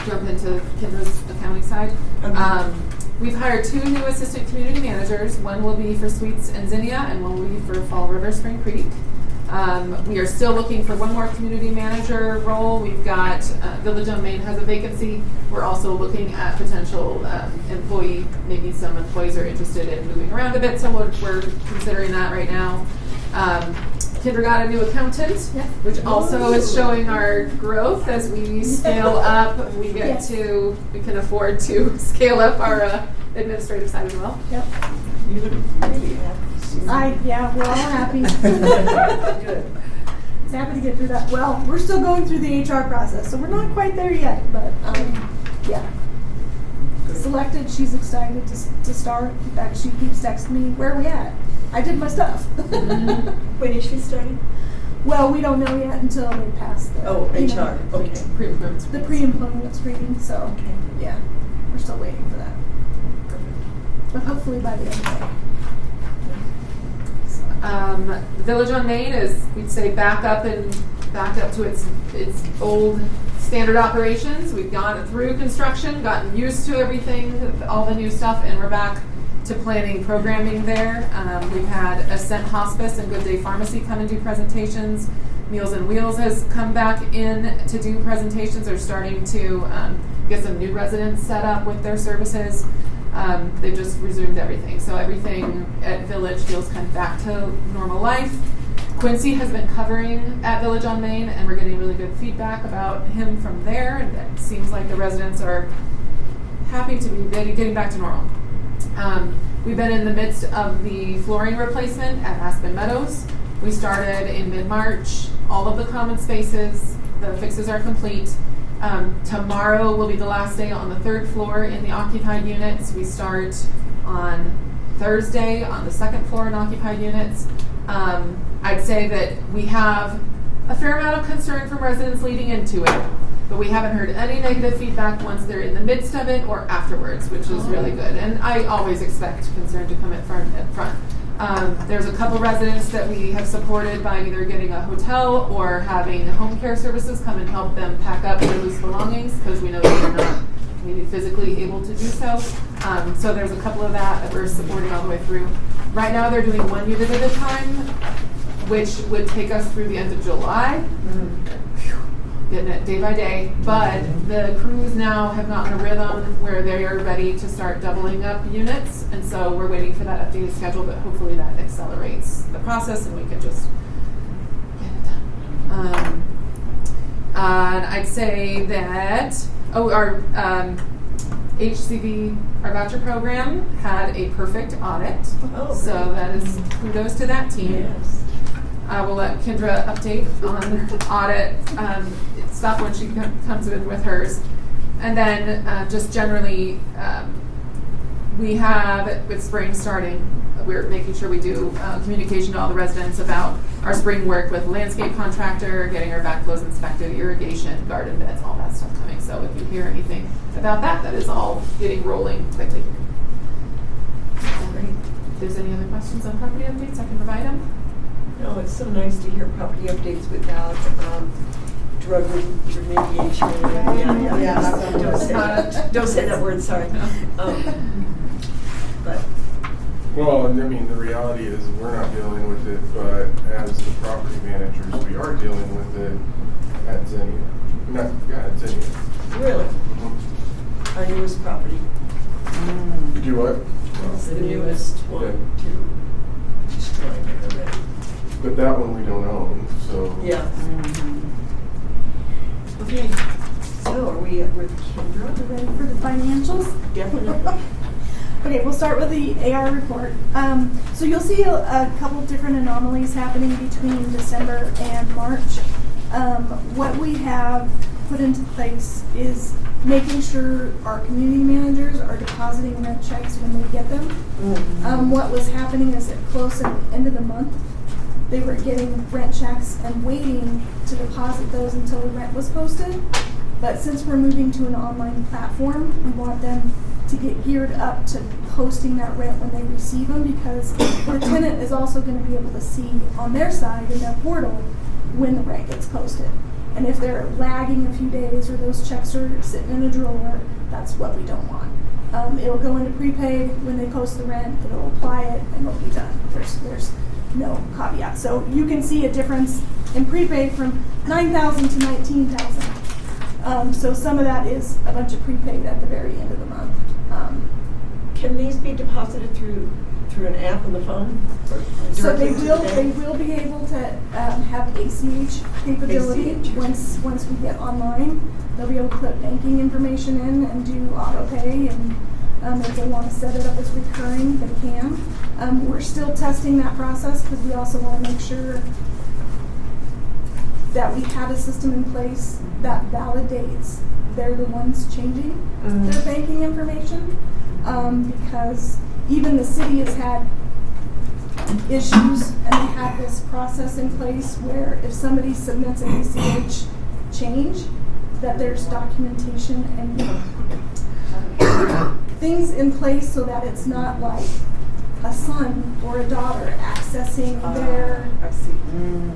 jump into Kendra's accounting side. Okay. We've hired 2 new assistant community managers. One will be for Suites and Zinnia, and one will be for Fall River Spring Creek. We are still looking for one more community manager role. We've got Village on Main has a vacancy. We're also looking at potential employee. Maybe some employees are interested in moving around a bit, so we're considering that right now. Kendra got a new accountant, which also is showing our growth as we scale up. We get we can afford to scale up our administrative side as well. Yep. You look really happy. We're all happy. Good. It's happy to get through that. Well, we're still going through the HR process, so we're not quite there yet, but yeah. Selected, she's excited to start. In fact, she keeps texting me, where are we at? I did my stuff. When is she starting? Well, we don't know yet until they pass the HR. Okay. Pre-employment. The pre-employment screening, so Okay. yeah, we're still waiting for that. But hopefully by the end of the day. The Village on Main is, we'd say, back up to its old standard operations. We've gone through construction, gotten used to everything, all the new stuff, and we're back to planning programming there. We've had Ascent Hospice and Good Day Pharmacy come and do presentations. Meals and Wheels has come back in to do presentations. They're starting to get some new residents set up with their services. They've just resumed everything. So everything at Village feels kind of back to normal life. Quincy has been covering at Village on Main, and we're getting really good feedback about him from there. And it seems like the residents are happy to be getting back to normal. We've been in the midst of the flooring replacement at Aspen Meadows. We started in mid-March. All of the common spaces, the fixes are complete. Tomorrow will be the last day on the 3rd floor in the occupied units. We start on Thursday on the 2nd floor in occupied units. I'd say that we have a fair amount of concern from residents leading into it, but we haven't heard any negative feedback once they're in the midst of it or afterwards, which is really good. And I always expect concern to come at front. There's a couple residents that we have supported by either getting a hotel or having home care services come and help them pack up their loose belongings, because we know they're not maybe physically able to do so. So there's a couple of that we're supporting all the way through. Right now they're doing 1 unit at a time, which would take us through the end of July. Getting it day by day, but the crews now have gotten a rhythm where they are ready to start doubling up units, and so we're waiting for that updated schedule, but hopefully that accelerates the process and we can just get it done. And I'd say that, our HCV, our voucher program, had a perfect audit, Oh, so great. that is kudos to that team. Yes. We'll let Kendra update on audit stuff when she comes in with hers. And then just generally, we have, with spring starting, we're making sure we do communication to all the residents about our spring work with landscape contractor, getting our backflows inspected, irrigation, garden beds, all that stuff coming. So if you hear anything about that, that is all getting rolling quickly. Great. If there's any other questions on property updates, I can provide them. No, it's so nice to hear property updates without drug remediation. Don't say that word, sorry. But Well, and I mean, the reality is we're not dealing with it, but as the property managers, we are dealing with it at Zinnia. At Zinnia. really, our newest property. You do what? It's the newest one to destroy it already. But that one we don't own, so. Yeah. Okay, so are we with Kendra? Ready for the financials? Definitely. Okay, we'll start with the AR report. So you'll see a couple of different anomalies happening between December and March. What we have put into place is making sure our community managers are depositing rent checks when they get them. What was happening is that close at the end of the month, they were getting rent checks and waiting to deposit those until the rent was posted. But since we're moving to an online platform, we want them to get geared up to posting that rent when they receive them, because the tenant is also going to be able to see on their side in their portal when the rent gets posted. And if they're lagging a few days or those checks are sitting in a drawer, that's what we don't want. It'll go into prepaid when they post the rent, it'll apply it, and it'll be done. There's no caveat. So you can see a difference in prepaid from $9,000 to $19,000. So some of that is a bunch of prepaid at the very end of the month. Can these be deposited through an app on the phone? So they Directly to will the bank? be able to have ACH capability ACH. once we get online. They'll be able to put banking information in and do auto pay, and if they want to set it up as recurring, they can. We're still testing that process because we also want to make sure that we have a system in place that validates they're the ones changing their banking information, because even the city has had issues, and they have this process in place where if somebody submits an ACH change, that there's documentation and things in place so that it's not like a son or a daughter accessing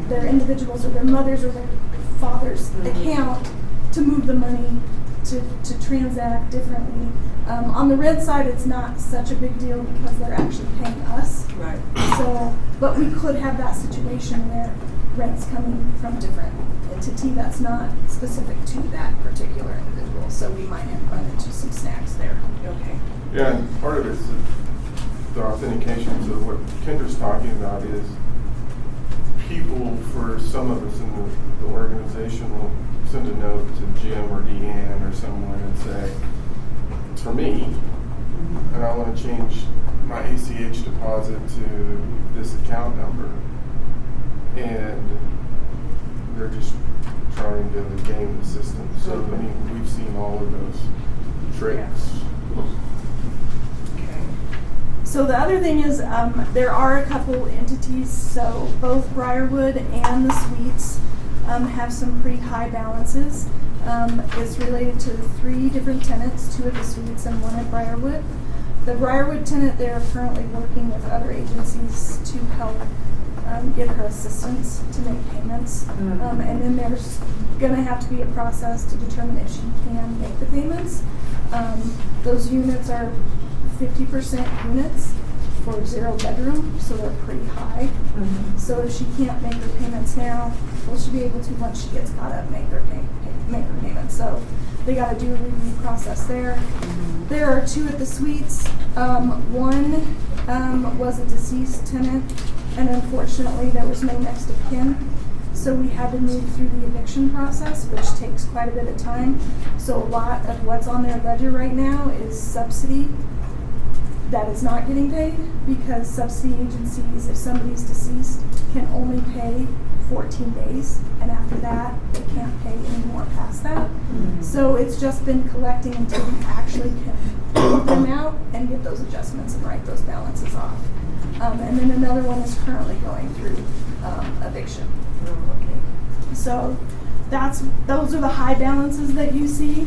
their individuals or their mother's or their father's account to move the money to transact differently. On the red side, it's not such a big deal because they're actually paying us. Right. So, but we could have that situation where rent's coming from a different entity that's not specific to that particular individual. So we might run into some snags there. Okay. Yeah, and part of it's the authentication. So what Kendra's talking about is people, for some of us in the organization, will send a note to Jim or Deanne or someone and say, it's for me, and I want to change my ACH deposit to this account number. And they're just trying to game the system. So, I mean, we've seen all of those tricks. Okay. So the other thing is there are a couple entities, so both Briarwood and the Suites have some pretty high balances. It's related to 3 different tenants, 2 of the Suites and 1 at Briarwood. The Briarwood tenant, they're currently working with other agencies to help give her assistance to make payments. And then there's going to have to be a process to determine if she can make the payments. Those units are 50% units for 0 bedroom, so they're pretty high. So if she can't make her payments now, will she be able to once she gets caught up make her payments? So they got to do a review process there. There are 2 at the suites. One was a deceased tenant, and unfortunately there was no next of kin. So we had to move through the eviction process, which takes quite a bit of time. So a lot of what's on their ledger right now is subsidy that is not getting paid, because subsidy agencies, if somebody's deceased, can only pay 14 days, and after that they can't pay any more past that. So it's just been collecting until we actually can put them out and get those adjustments and write those balances off. And then another one is currently going through eviction. So those are the high balances that you see.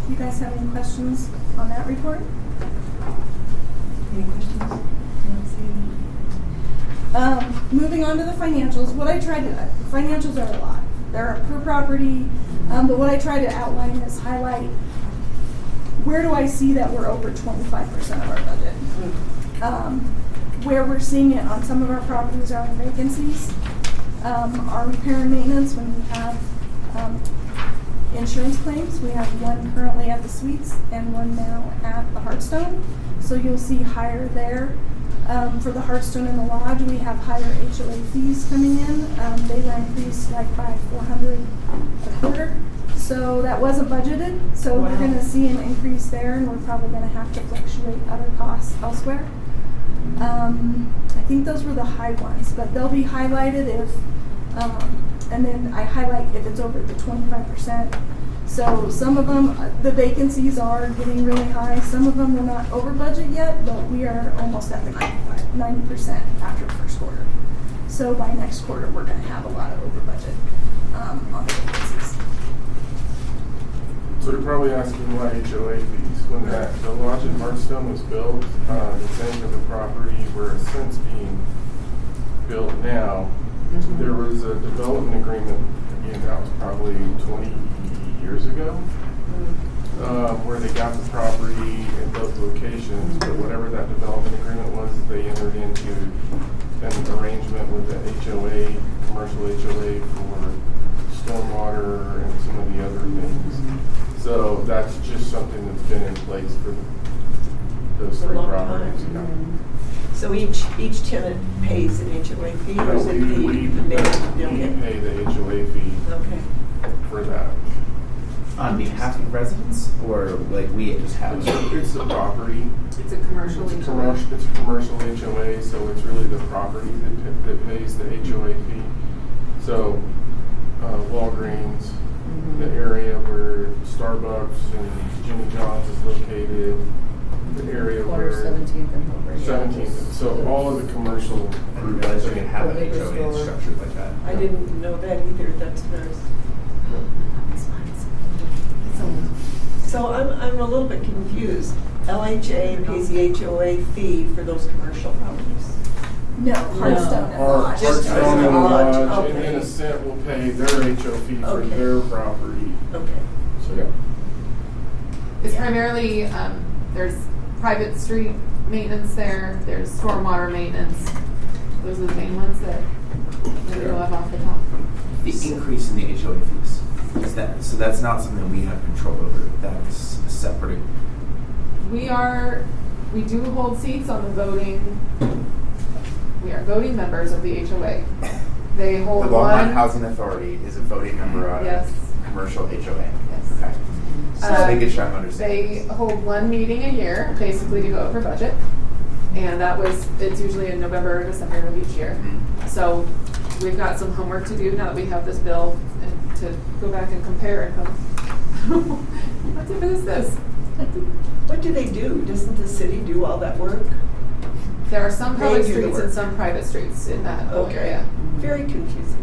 You guys have any questions on that report? Any questions? Moving on to the financials, financials are a lot. They're per property, but what I try to outline is highlight where do I see that we're over 25% of our budget. Where we're seeing it on some of our properties are in vacancies. Our repair and maintenance, when we have insurance claims, we have one currently at the suites and one now at the Hearthstone. So you'll see higher there. For the Hearthstone and the Lodge, we have higher HOA fees coming in. They were increased like by $400 a quarter. So that wasn't budgeted. So we're going to see an increase there, and we're probably going to have to fluctuate other costs elsewhere. I think those were the high ones, but they'll be highlighted if, and then I highlight if it's over the 25%. So some of them, the vacancies are getting really high. Some of them we're not over budget yet, but we are almost at the 90% after the first quarter. So by next quarter, we're going to have a lot of over budget on the vacancies. So you're probably asking why HOA fees. When the lodge in Hearthstone was built, the same for the property where it's since being built now, there was a development agreement, again, that was probably 20 years ago, where they got the property in both locations, but whatever that development agreement was, they entered into an arrangement with the HOA, commercial HOA for stormwater and some of the other things. So that's just something that's been in place for those 3 properties. Yeah. So each tenant pays an HOA fee, or is it We pay the HOA fee for that. On behalf of residents, or like we just have? It's the property. It's a commercial It's a HOA. commercial HOA, so it's really the property that pays the HOA fee. So Walgreens, the area where Starbucks and Jimmy John's is located, the area where 17th and Hillbury. 17th. So all of the commercial. I didn't realize you could have an HOA structured like that. I didn't know that either. That's nice. So I'm a little bit confused. LHA pays the HOA fee for those commercial properties. No, Hearthstone and Our Lodge. Just Hearthstone and Lodge, Lodge, and okay. then Ascent will pay their HO fee for Okay. their property. Okay. So yeah. It's primarily, there's private street maintenance there, there's stormwater maintenance. Those are the main ones that we know of off the top. The increase in the HOA fees, so that's not something we have control over, that's separate. We do hold seats on the voting, we are voting members of the HOA. They The hold Longmont one. Housing Authority is a voting member on Yes. a commercial HOA. Yes. Okay. So they get sure I'm understanding. They hold one meeting a year, basically to go over budget. And it's usually in November or December of each year. Mhm. So we've got some homework to do now that we have this bill and to go back and compare and go, what difference is this? What do they do? Doesn't the city do all that work? There are some They public do the streets work. and some private streets in that whole area. Very confusing.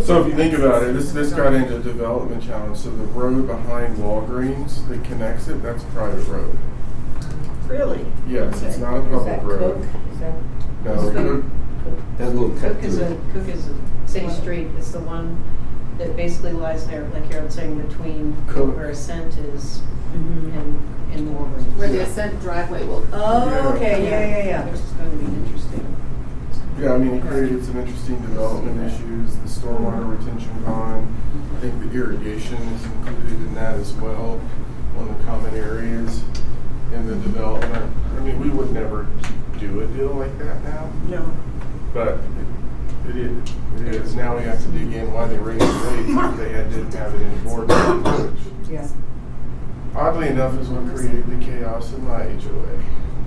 So if you think about it, this got into development challenge. So the road behind Walgreens that connects it, that's a private road. Really? Yes, it's Okay. not a Is public that road. Cook? Is that? No, Cook? Cook- That little cut Cook is through. a city street. It's the one that basically lies there, like Harold's saying, between Cool. where Ascent is and Walgreens. Where the Ascent driveway will. Oh, okay, yeah. Which is going to be interesting. Yeah, I mean, it created some interesting development issues, the stormwater retention pond. I think the irrigation is included in that as well, one of the common areas in the development. I mean, we would never do a deal like that now, No. but it is. Now we have to dig in why they raised the rates if they didn't have it in board village. Yeah. Oddly enough is what created the chaos in my HOA.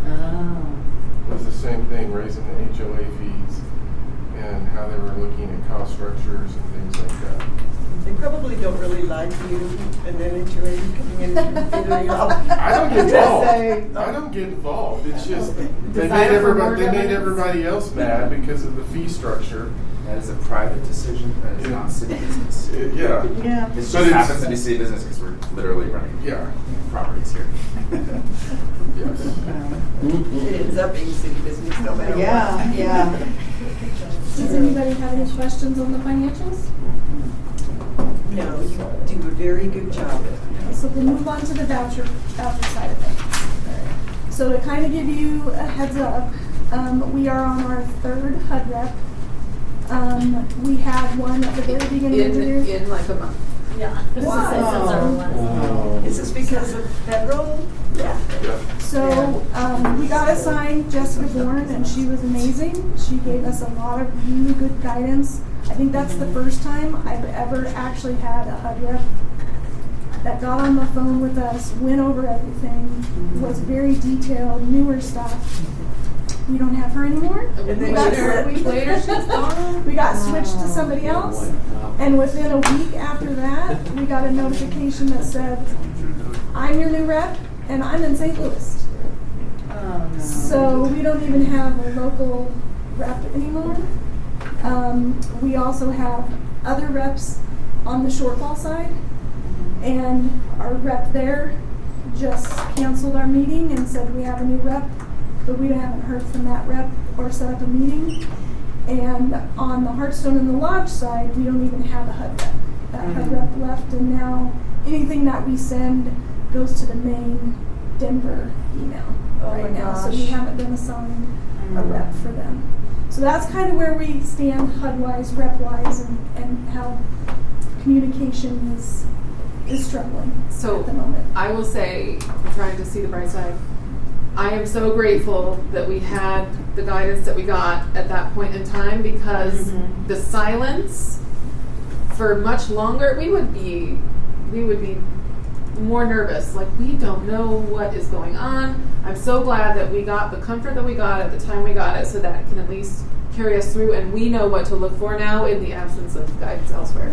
Oh. Was the same thing, raising the HOA fees and how they were looking at cost structures and things like that. They probably don't really like you, and then HOA coming in and figuring it out. I don't get involved. Say, I don't get involved. It's just they Desire for more made governance. everybody else mad because of the fee structure. That is a private decision. That is Yeah. not city business. Yeah, Yeah. It But just it's- happens to be city business because we're literally running yeah, properties here. yes. It ends up being city business no matter what. Yeah. Does anybody have any questions on the financials? No, you do a very good job. So we'll move on to the voucher side of things. So to kind of give you a heads up, we are on our third HUD rep. We had one at the very beginning of the year. In like a month. Yeah. This is Wow. since our last. Is this because of federal? Yeah. Yeah. So we got assigned Jessica Bourne, and she was amazing. She gave us a lot of really good guidance. I think that's the first time I've ever actually had a HUD rep that got on the phone with us, went over everything, was very detailed, knew her stuff. We don't have her anymore. And then Later, she's gone. We got switched to somebody else, and within a week after that, we got a notification that said, "I'm your new rep, and I'm in St. Louis." Oh, no. So we don't even have a local rep anymore. We also have other reps on the shortfall side, and our rep there just canceled our meeting and said we have a new rep, but we haven't heard from that rep or set up a meeting. And on the Hearthstone and the Lodge side, we don't even have a HUD rep. That HUD rep left, and now anything that we send goes to the main Denver email Oh right my now. So we gosh. haven't been assigned a rep for them. So that's kind of where we stand HUD-wise, rep-wise, and how communication is struggling So at the moment. I will say, I'm trying to see the bright side. I am so grateful that we had the guidance that we got at that point in time, because the silence for much longer, we would be more nervous. Like, we don't know what is going on. I'm so glad that we got the comfort that we got at the time we got it, so that it can at least carry us through, and we know what to look for now in the absence of guidance elsewhere.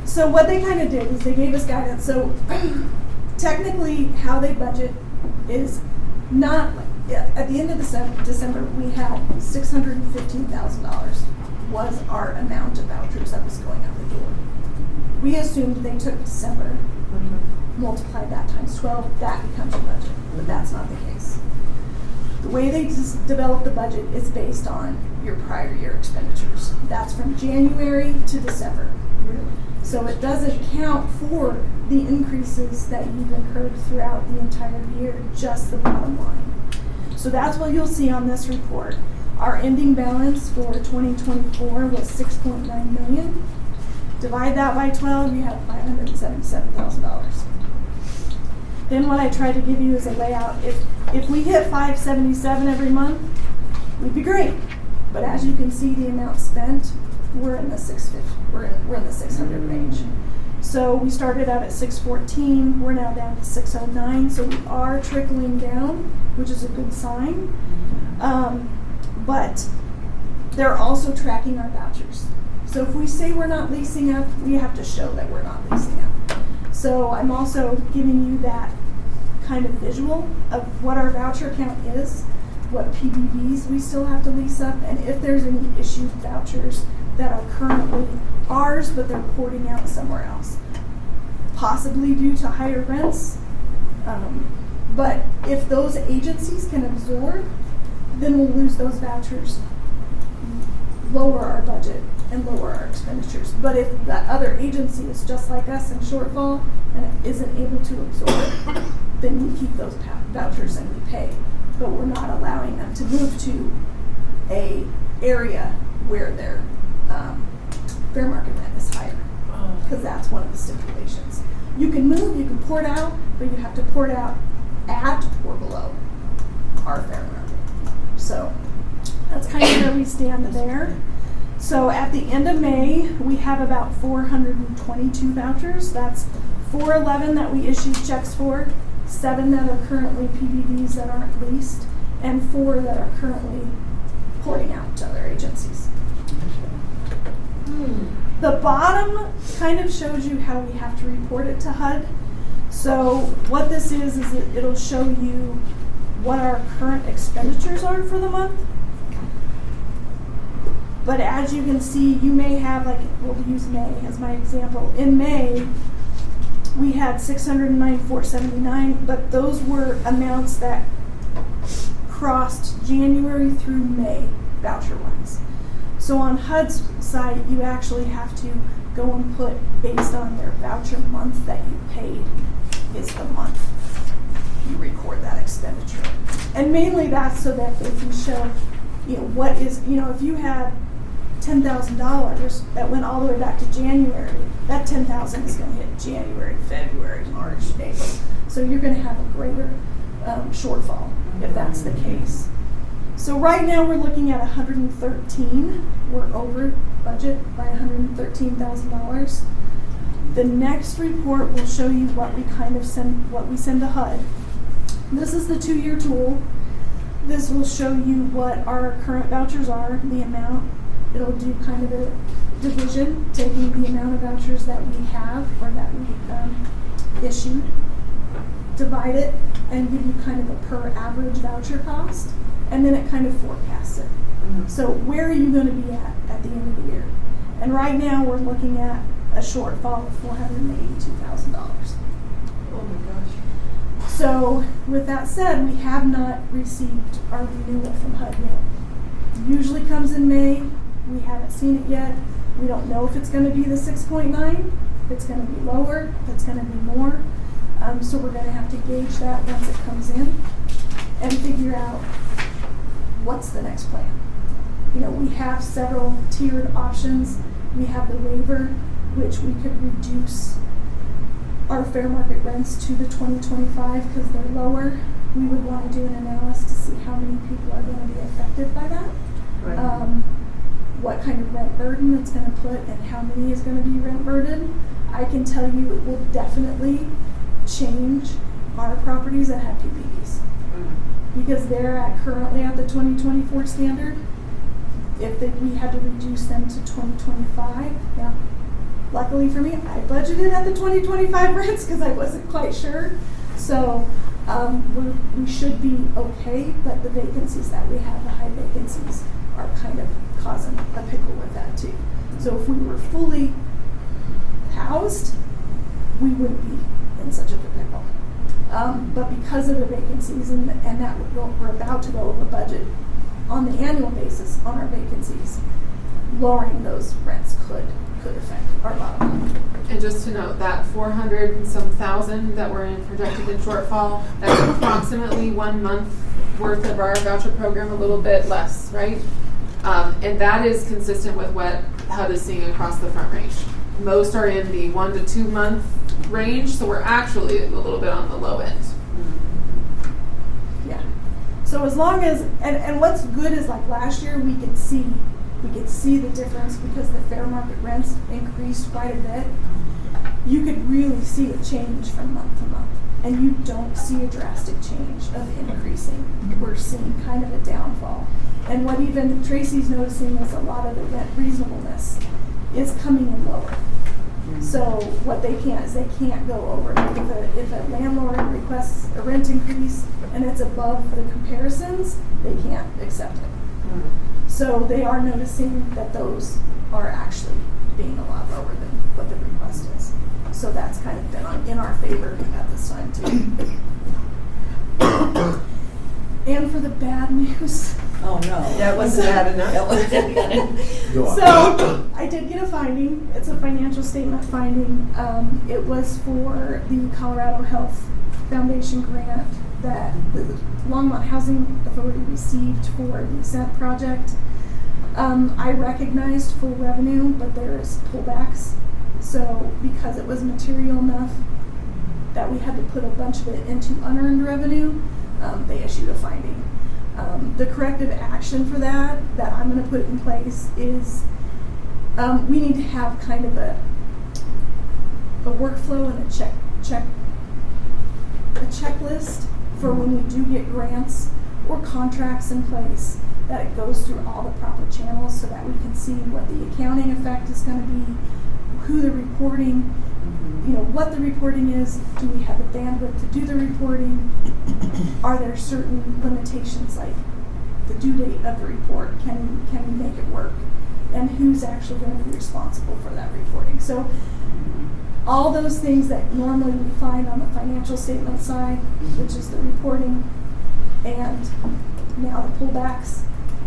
So what they kind of did is they gave us guidance. So technically how they budget is not, at the end of December, we had $615,000 was our amount of vouchers that was going out the door. We assumed they took December, multiplied that times 12, that becomes your budget, but that's not the case. The way they just develop the budget is based on your prior year expenditures. That's from January to December. So it doesn't count for the increases that you've incurred throughout the entire year, just the bottom line. So that's what you'll see on this report. Our ending balance for 2024 was $6.9 million. Divide that by 12, you have $577,000. Then what I tried to give you is a layout. If we hit 577 every month, we'd be great. But as you can see, the amount spent, we're in the 650. We're in the 600 range. So we started out at 614. We're now down to 609. So we are trickling down, which is a good sign. But they're also tracking our vouchers. So if we say we're not leasing up, we have to show that we're not leasing up. So I'm also giving you that kind of visual of what our voucher count is, what PBVs we still have to lease up, and if there's any issued vouchers that are currently ours, but they're porting out somewhere else. Possibly due to higher rents. But if those agencies can absorb, then we'll lose those vouchers, lower our budget and lower our expenditures. But if that other agency is just like us in shortfall and it isn't able to absorb, then we keep those vouchers and we pay. But we're not allowing them to move to a area where their fair market rent is higher, because that's one of the stipulations. You can move, you can port out, but you have to port out at or below our fair market. So that's kind of where we stand there. So at the end of May, we have about 422 vouchers. That's 411 that we issued checks for, 7 that are currently PBDs that aren't leased, and 4 that are currently porting out to other agencies. The bottom kind of shows you how we have to report it to HUD. So what this is it'll show you what our current expenditures are for the month. But as you can see, you may have, like, we'll use May as my example. In May, we had $609,479, but those were amounts that crossed January through May, voucher-wise. So on HUD's site, you actually have to go and put, based on their voucher month that you paid, is the month you record that expenditure. And mainly that's so that they can show, what is, if you had $10,000 that went all the way back to January, that $10,000 is going to hit January, February, March, April. So you're going to have a greater shortfall if that's the case. So right now we're looking at 113. We're over budget by $113,000. The next report will show you what we send to HUD. This is the 2-year tool. This will show you what our current vouchers are, the amount. It'll do kind of a division, taking the amount of vouchers that we have or that we issued, divide it, and give you kind of a per average voucher cost, and then it kind of forecasts it. So where are you going to be at the end of the year? And right now we're looking at a shortfall of $482,000. Oh my gosh. So with that said, we have not received our renewal from HUD yet. It usually comes in May. We haven't seen it yet. We don't know if it's going to be the 6.9, if it's going to be lower, if it's going to be more. So we're going to have to gauge that once it comes in and figure out what's the next plan. We have several tiered options. We have the waiver, which we could reduce our fair market rents to the 2025 because they're lower. We would want to do an analysis to see how many people are going to be affected by that. Right. What kind of rent burden it's going to put and how many is going to be rent burden. I can tell you it will definitely change our properties that have PBDs because they're currently at the 2024 standard. If we had to reduce them to 2025, yeah. Luckily for me, I budgeted at the 2025 rents because I wasn't quite sure. So we should be okay, but the vacancies that we have, the high vacancies, are kind of causing a pickle with that too. So if we were fully housed, we wouldn't be in such a pickle. But because of the vacancies and that we're about to go over budget on the annual basis on our vacancies, lowering those rents could affect our bottom line. And just to note that 400 and some thousand that were projected in shortfall, that's approximately 1 month worth of our voucher program, a little bit less, right? And that is consistent with what HUD is seeing across the Front Range. Most are in the 1 to 2 month range, so we're actually a little bit on the low end. Yeah. So as long as, and what's good is like last year we could see the difference because the fair market rents increased quite a bit. You could really see a change from month to month. And you don't see a drastic change of increasing. We're seeing kind of a downfall. And what even Tracy's noticing is a lot of the rent reasonableness is coming in lower. So what they can't is they can't go over. Like if a landlord requests a rent increase and it's above the comparisons, they can't accept it. So they are noticing that those are actually being a lot lower than what the request is. So that's kind of been in our favor at this time too. And for the bad news, Oh, no. That wasn't bad enough. That wasn't good. Go on. So, I did get a finding. It's a financial statement finding. It was for the Colorado Health Foundation grant that the Longmont Housing Authority received for the Ascent project. I recognized full revenue, but there is pullbacks. So, because it was material enough that we had to put a bunch of it into unearned revenue, they issued a finding. The corrective action for that I'm going to put in place is we need to have kind of a workflow and a checklist for when we do get grants or contracts in place, that it goes through all the proper channels so that we can see what the accounting effect is going to be, who the reporting, what the reporting is, do we have the bandwidth to do the reporting, are there certain limitations like the due date of the report, can we make it work, and who's actually going to be responsible for that reporting. So all those things that normally we find on the financial statement side, which is the reporting, and now the pullbacks,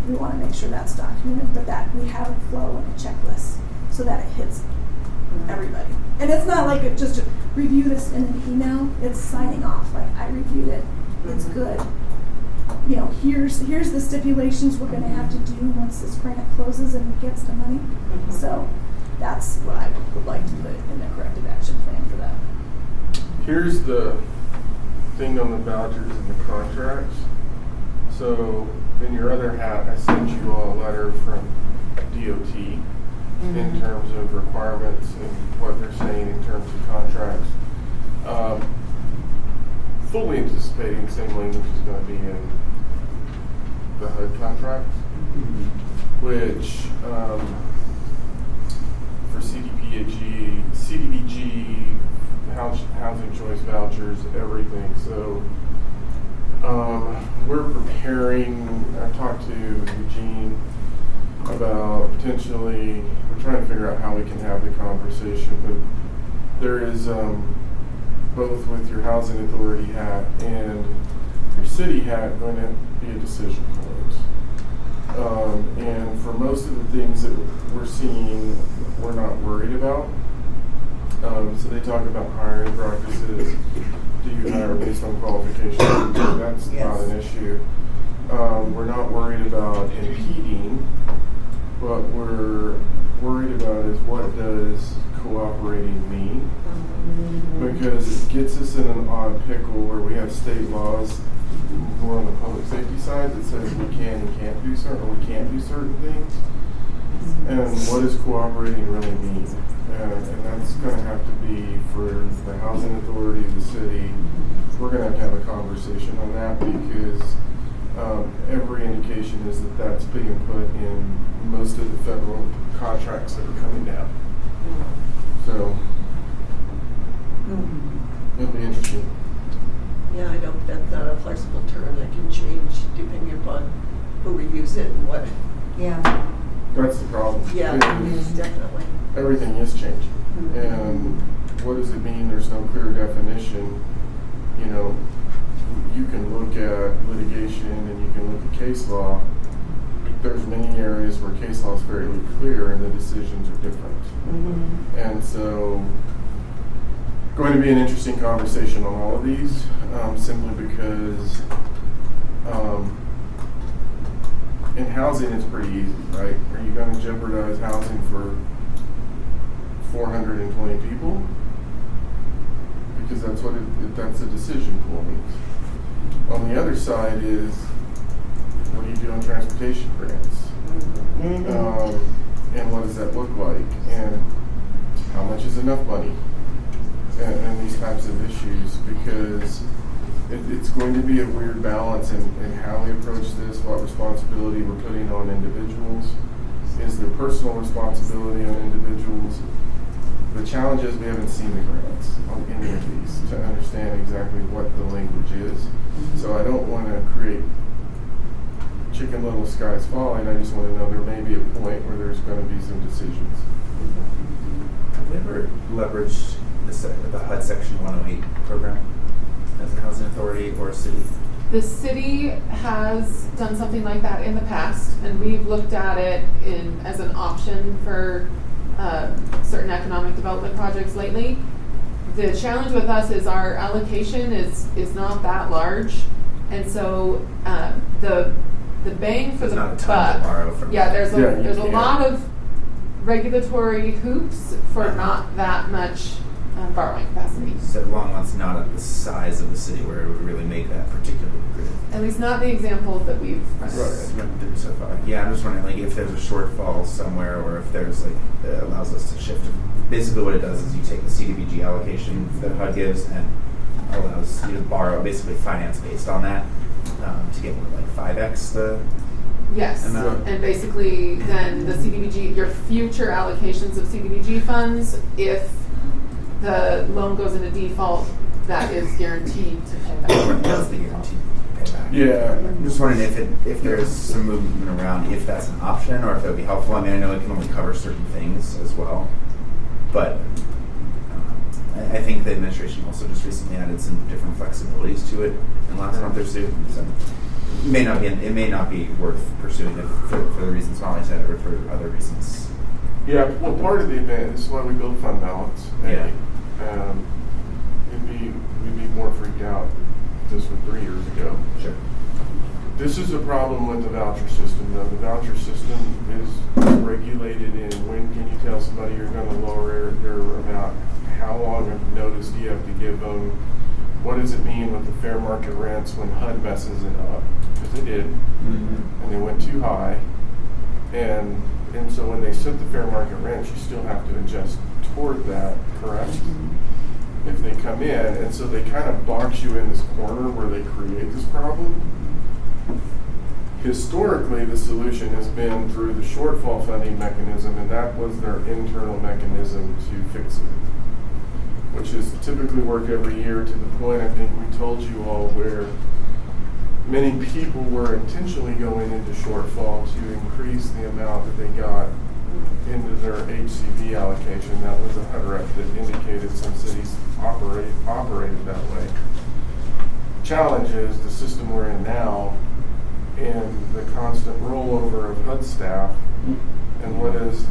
we want to make sure that's documented, but that we have a flow and a checklist so that it hits everybody. And it's not like it just review this in an email, it's signing off, like I reviewed it, it's good. Here's the stipulations we're gonna have to do once this grant closes and gets the money. So that's what I would like to put in the corrective action plan for that. Here's the thing on the vouchers and the contracts. So in your other hat, I sent you all a letter from DOT in terms of requirements and what they're saying in terms of contracts. Fully anticipating the same language is going to be in the HUD contract, which for CDBG, housing choice vouchers, everything. So we're preparing, I've talked to Eugene about potentially, we're trying to figure out how we can have the conversation, but there is both with your housing authority hat and your city hat going to be a decision point. And for most of the things that we're seeing, we're not worried about. So they talk about hiring practices. Do you hire based on qualifications? That's not an issue. We're not worried about impeding. What we're worried about is what does cooperating mean? Because it gets us in an odd pickle where we have state laws more on the public safety side that says we can and can't do certain, or we can't do certain things. And what does cooperating really mean? And that's going to have to be for the housing authority, the city. We're going to have a conversation on that because every indication is that that's being put in most of the federal contracts that are coming down. So it'll be interesting. Yeah, I don't, that's not a flexible term that can change depending upon who reviews it and what. Yeah. That's the problem. Yeah, definitely. Everything is changing. And what does it mean? There's no clear definition. You can look at litigation and you can look at case law. There's many areas where case law is fairly clear and the decisions are different. And so going to be an interesting conversation on all of these, simply because in housing it's pretty easy, right? Are you going to jeopardize housing for 420 people? Because that's a decision point. On the other side is, what do you do on transportation grants? And what does that look like? And how much is enough money? And these types of issues, because it's going to be a weird balance in how we approach this, what responsibility we're putting on individuals. Is there personal responsibility on individuals? The challenge is we haven't seen the grants on any of these to understand exactly what the language is. So I don't want to create chicken little skies falling. I just want to know there may be a point where there's going to be some decisions. Have we ever leveraged the HUD Section 108 program as a housing authority or a city? The city has done something like that in the past, and we've looked at it as an option for certain economic development projects lately. The challenge with us is our allocation is not that large, and so the bang for There's the not a ton buck. to borrow from. Yeah, there's Yeah, you a can't. lot of regulatory hoops for not that much borrowing capacity. So Longmont's not at the size of the city where it would really make that particularly lucrative. At least not the examples that we've run Right. into. Run through so far. Yeah, I'm just wondering, like, if there's a shortfall somewhere, or if there's like it allows us to shift. Basically, what it does is you take the CDBG allocation that HUD gives and allows you to borrow, basically finance based on that, to get what, like 5x the. Yes, amount. and basically then the CDBG, your future allocations of CDBG funds, if the loan goes into default, that is guaranteed to pay back. That's the guaranteed payback. Yeah. I'm just wondering if there's some movement around, if that's an option, or if that would be helpful. I mean, I know it can only cover certain things as well, but I think the administration also just recently added some different flexibilities to it in the last month or so. So it may not be worth pursuing it for the reasons Molly said, or for other reasons. Yeah, well, part of the event is why we build fund balance. Yeah. We'd be more freaked out if this were 3 years ago. Sure. This is a problem with the voucher system, though. The voucher system is regulated in when can you tell somebody you're going to lower their amount, how long of notice do you have to give them, what does it mean with the fair market rents when HUD messes it up, because they did, and they went too high, and so when they set the fair market rents, you still have to adjust toward that, correct? If they come in, and so they kind of box you in this corner where they create this problem. Historically, the solution has been through the shortfall funding mechanism, and that was their internal mechanism to fix it, which is typically work every year to the point I think we told you all where many people were intentionally going into shortfall to increase the amount that they got into their HCV allocation. That was a HUD rep that indicated some cities operated that way. Challenge is the system we're in now and the constant rollover of HUD staff, and what does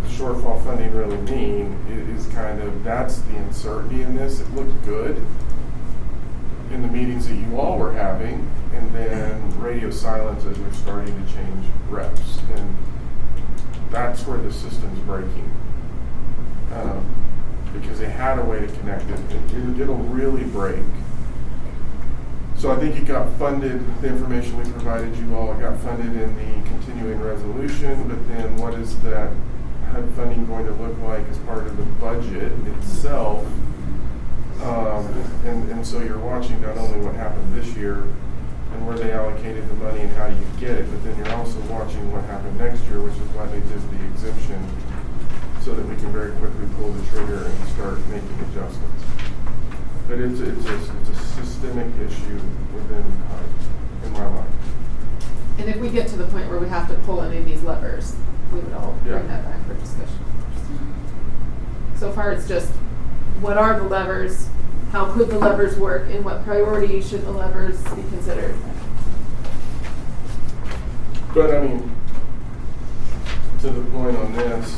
shortfall funding really mean is kind of, that's the uncertainty in this. It looked good in the meetings that you all were having, and then radio silence as we're starting to change reps, and that's where the system's breaking, because they had a way to connect it. It'll really break. So I think it got funded, the information we provided you all, it got funded in the continuing resolution, but then what is that HUD funding going to look like as part of the budget itself? And so you're watching not only what happened this year and where they allocated the money and how you get it, but then you're also watching what happened next year, which is why they did the exemption, so that we can very quickly pull the trigger and start making adjustments. But it's a systemic issue within HUD, in my mind. And if we get to the point where we have to pull any of these levers, we would all bring that back for discussion. So far, it's just, what are the levers? How could the levers work? And what priority should the levers be considered? But I mean, to the point on this,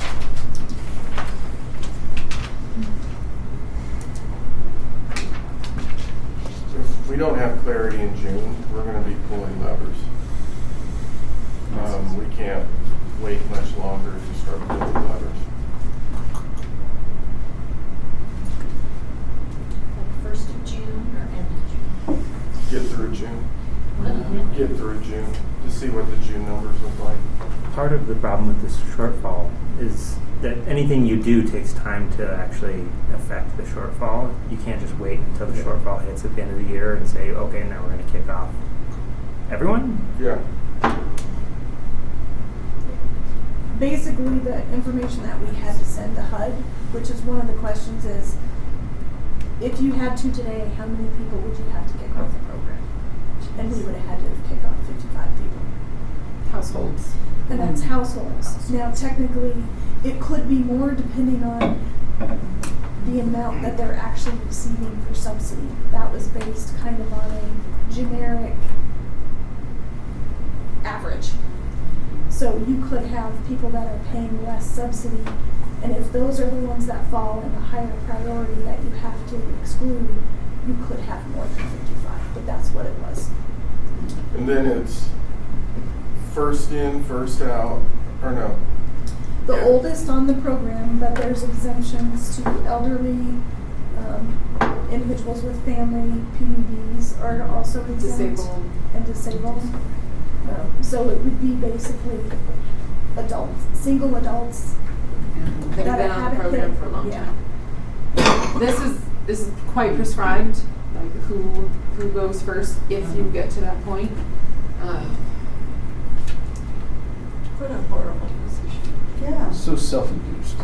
if we don't have clarity in June, we're going to be pulling levers. We can't wait much longer to start pulling levers. Like 1st of June or end of June? Get through June. Get through June to see what the June numbers look like. Part of the problem with this shortfall is that anything you do takes time to actually affect the shortfall. You can't just wait until the shortfall hits at the end of the year and say, okay, now we're going to kick off everyone. Yeah. Basically, the information that we had to send to HUD, which is one of the questions, is if you had to today, how many people would you have to kick off the program? And we would have had to kick off 55 people. Households. And that's households. Now, technically, it could be more depending on the amount that they're actually receiving for subsidy. That was based kind of on a generic average. So you could have people that are paying less subsidy, and if those are the ones that fall in the higher priority that you have to exclude, you could have more than 55, but that's what it was. And then it's first in, first out, or no? The Yeah. oldest on the program, but there's exemptions to elderly, individuals with family, PBBs are also exempt. Disabled. And disabled. So it would be basically adults, single adults They've that been on the haven't program hit- for a long yeah. time. This is quite prescribed, like who goes first if you get to that point. What a horrible position. Yeah. So self-induced.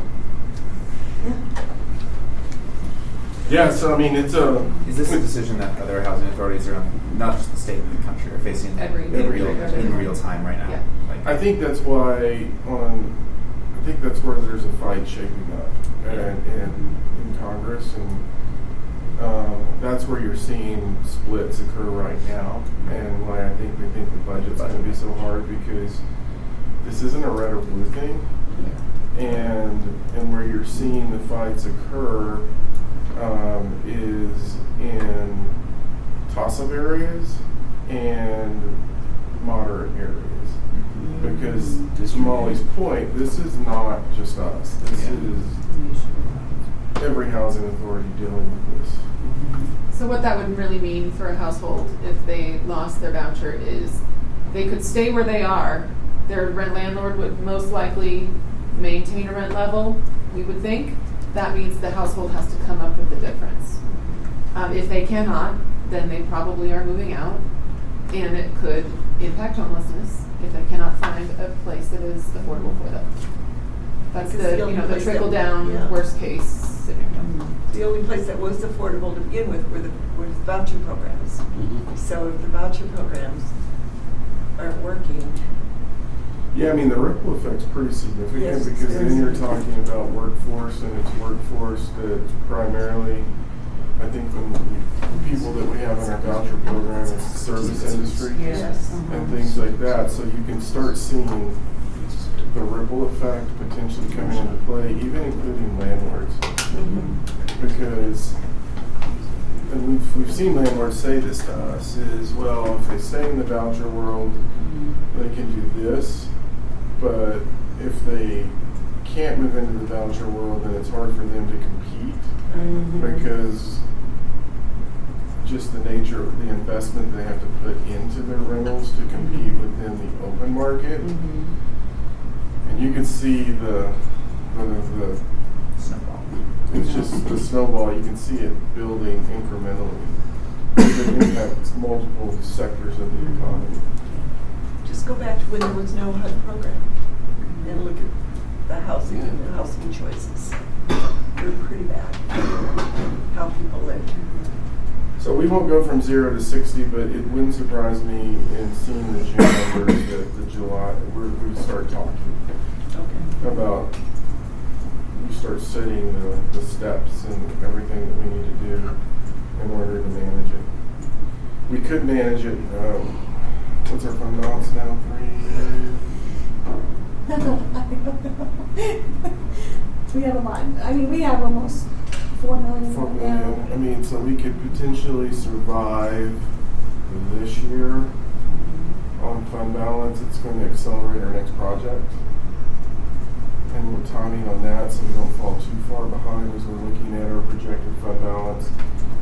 Yeah, so I mean, it's a. Is this a decision that other housing authorities around, not just the state but the country, are facing in real time right now? Yeah. Like, I think that's why I think that's where there's a fight shaping up in Congress, and that's where you're seeing splits occur right now, and why I think we think the budget's going to be so hard, because this isn't a red or blue thing, and where you're seeing the fights occur is in toss-up areas and moderate areas. Because to Molly's point, this is not just us. This is every housing authority dealing with this. So what that would really mean for a household if they lost their voucher is they could stay where they are. Their rent landlord would most likely maintain a rent level, we would think. That means the household has to come up with the difference. If they cannot, then they probably are moving out, and it could impact homelessness if they cannot find a place that is affordable for them. That's Because the the only place trickle that- down yeah. worst case scenario. The only place that was affordable to begin with was voucher programs. So if the voucher programs aren't working, Yeah, I mean, the ripple effect's pretty significant, Yes, it's because very then you're significant. talking about workforce, and it's workforce that primarily, I think when the people that we have in our voucher program is the service industry yes. and things like that. So you can start seeing the ripple effect potentially coming into play, even including landlords. Because, and we've seen landlords say this to us, is, well, if they stay in the voucher world, they can do this, but if they can't move into the voucher world, then it's hard for them to compete, because just the nature of the investment they have to put into their rentals to compete within the open market. And you can see the snowball. it's just the snowball. You can see it building incrementally. It impacts multiple sectors of the economy. Just go back to when there was no HUD program and look at the housing and the housing choices. They're pretty bad, how people live. So we won't go from 0 to 60, but it wouldn't surprise me in seeing the June numbers that the July, we start talking Okay. about, we start setting the steps and everything that we need to do in order to manage it. We could manage it, what's our fund balance now, 3? We have a lot. I mean, we have almost 4 million 4 right million. now. I mean, so we could potentially survive this year on fund balance. It's going to accelerate our next project. And we're timing on that so we don't fall too far behind as we're looking at our projected fund balance.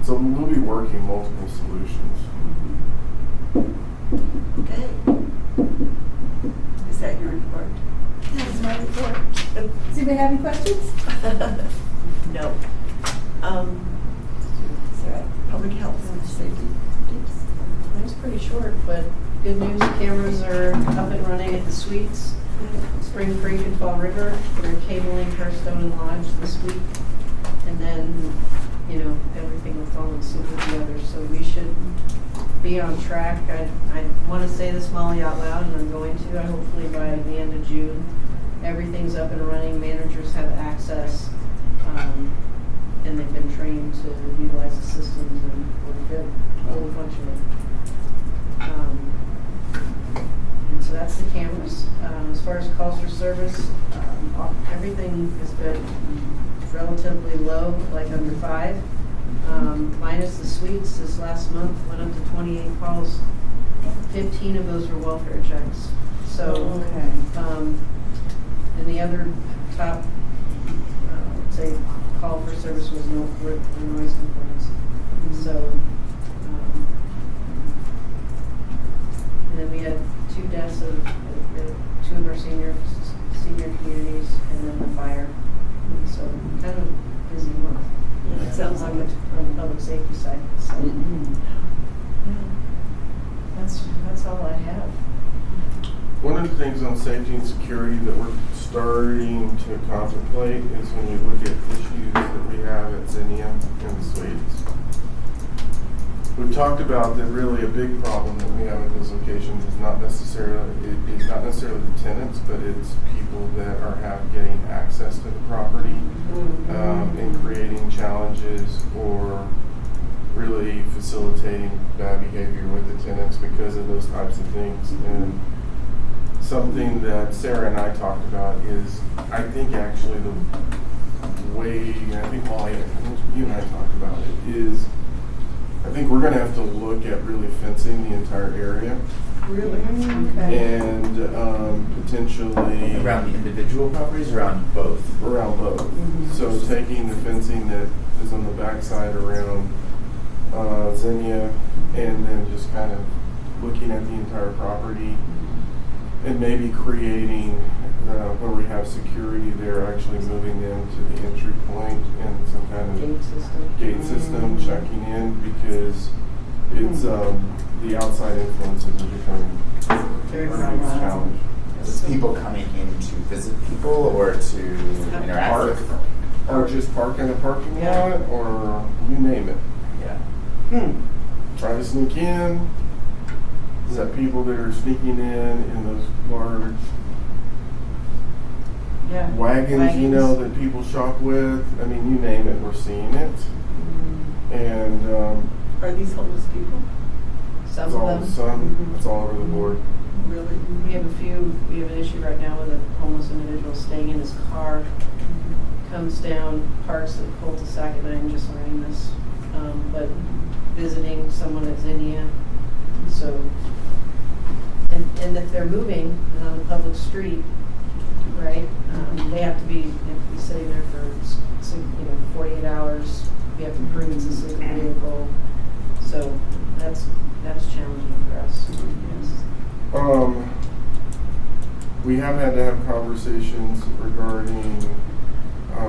So we'll be working multiple solutions. Okay. Is that your report? That's my report. Does anybody have any questions? No. Is there public health and safety? Mine's pretty short, but good news, cameras are up and running at the suites. Spring Creek and Fall River, we're cabling Hearthstone and Lodge this week. And then, everything will follow suit with the others, so we should be on track. I want to say this, Molly, out loud, and I'm going to. Hopefully by the end of June, everything's up and running. Managers have access, and to utilize the systems, and we're good, fully functioning. And so that's the cameras. As far as calls for service, everything has been relatively low, like under 5. Minus the suites, this last month went up to 28 calls. 15 of those were welfare checks. So, and the other top, say, call for service was noise complaints. So, and then we had 2 deaths of 2 of our senior communities, and then the fire. So, kind of a busy month. Yeah, it sounds like it. On the public safety side. So, that's all I have. One of the things on safety and security that we're starting to contemplate is when you look at issues that we have at Zinnia and the suites. We've talked about that really a big problem that we have at those locations is not necessarily the tenants, but it's people that are getting access to the property and creating challenges or really facilitating bad behavior with the tenants because of those types of things. And something that Sarah and I talked about is, I think actually the way, I think Molly, you and I talked about it, is I think we're going to have to look at really fencing the entire area. Really? Okay. And potentially Around the individual properties, or around both? Around both. So taking the fencing that is on the backside around Zinnia, and then just kind of looking at the entire property, and maybe creating where we have security there, actually moving them to the entry point and some kind of gate system checking in, because it's the outside influences are becoming Very a challenge. Is people coming in to visit people or to interact with? Or just park in the parking Yeah. lot, or you name it. Yeah. Try to sneak in. Is that people that are sneaking in those large wagons, you know, that people shop with? I mean, you name it, we're seeing it. And Are these homeless people? Some of them. it's all over the board. Really? We have an issue right now with a homeless individual staying in his car, comes down, parks at cul-de-sac, and I'm just learning this, but visiting someone at Zinnia. So, and if they're moving and on the public street, right, they have to be sitting there for 48 hours. We have to prove it's a sleeping vehicle. So that's challenging for us. Yes. We have had to have conversations regarding,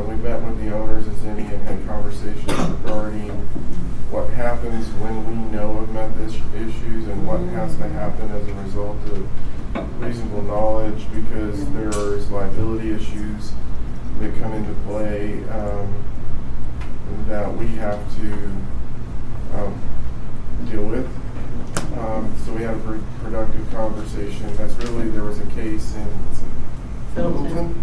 we met with the owners of Zinnia and had conversations regarding what happens when we know of meth issues and what has to happen as a result of reasonable knowledge, because there's liability issues that come into play that we have to deal with. So we had a very productive conversation. There was a case in Littleton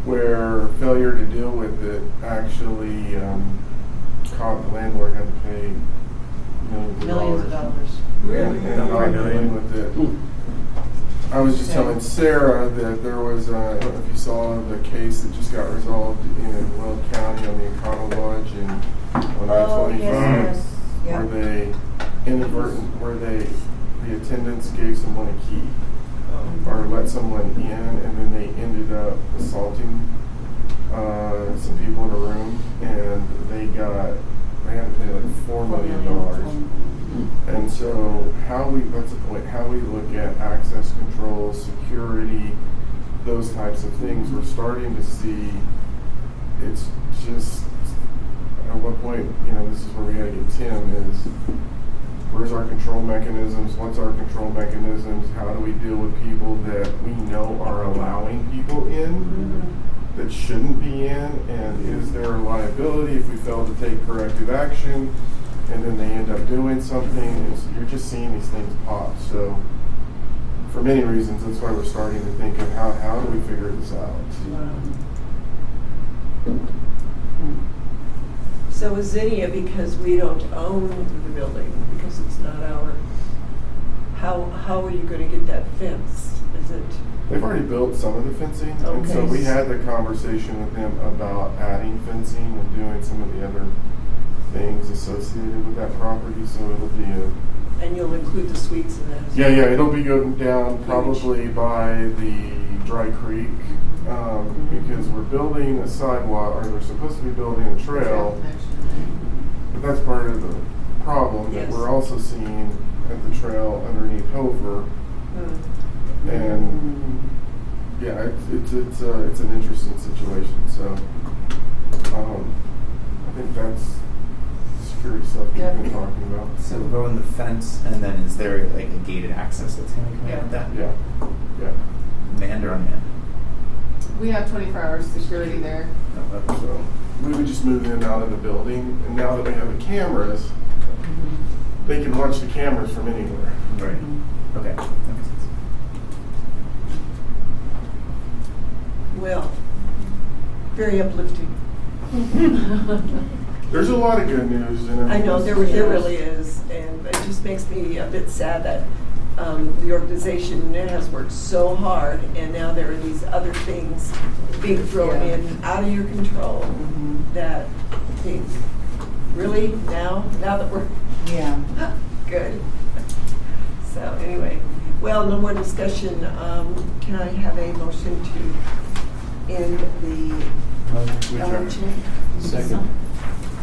where failure to deal with it actually the landlord had to pay Millions of dollars. And not dealing with it. I was just telling Sarah that there was, I don't know if you saw the case that just got resolved in Weld County on the Econo Lodge on I-25, where they the attendants gave someone a key or let someone in, and then they ended up assaulting some people in a room, and they had to pay like $4 million. And so that's the point, how we look at access control, security, those types of things, we're starting to see, it's just, at what point, this is where we gotta get Tim, is where's our control mechanisms, what's our control mechanisms, how do we deal with people that we know are allowing people in that shouldn't be in, and is there a liability if we fail to take corrective action? And then they end up doing something. You're just seeing these things pop. So, for many reasons, that's why we're starting to think of how do we figure this out. So is Zinnia, because we don't own the building, because it's not our, how are you gonna get that fence? Is it, They've already built some of the fencing, and so Okay. we had the conversation with them about adding fencing and doing some of the other things associated with that property, so it'll be and you'll include the suites in that as yeah, well? it'll be going down probably by the Dry Creek, because we're building a sidewalk, or we're supposed to be building a trail, but that's part of the problem that Yes. we're also seeing at the trail underneath Hofer. Hmm. And yeah, it's an interesting situation. So I think that's security stuff we've been talking about. So we'll go in the fence, and then is there like a gated access that's going to come in with that? Yeah. Manned or unmanned? We have 24-hour security there. So we would just move them out of the building, and now that we have the cameras, they can watch the cameras from anywhere. Right. Okay. That makes sense. Well, very uplifting. There's a lot of good news, and I know, there really is, and it just makes me a bit sad that the organization has worked so hard, and now there are these other things being thrown in out of your control that I think, really, now that we're good. So anyway, well, no more discussion. Can I have a motion to end the LHA? Second.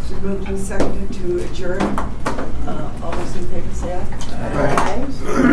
So moved and seconded to adjourn. All those in favor say aye. Aye.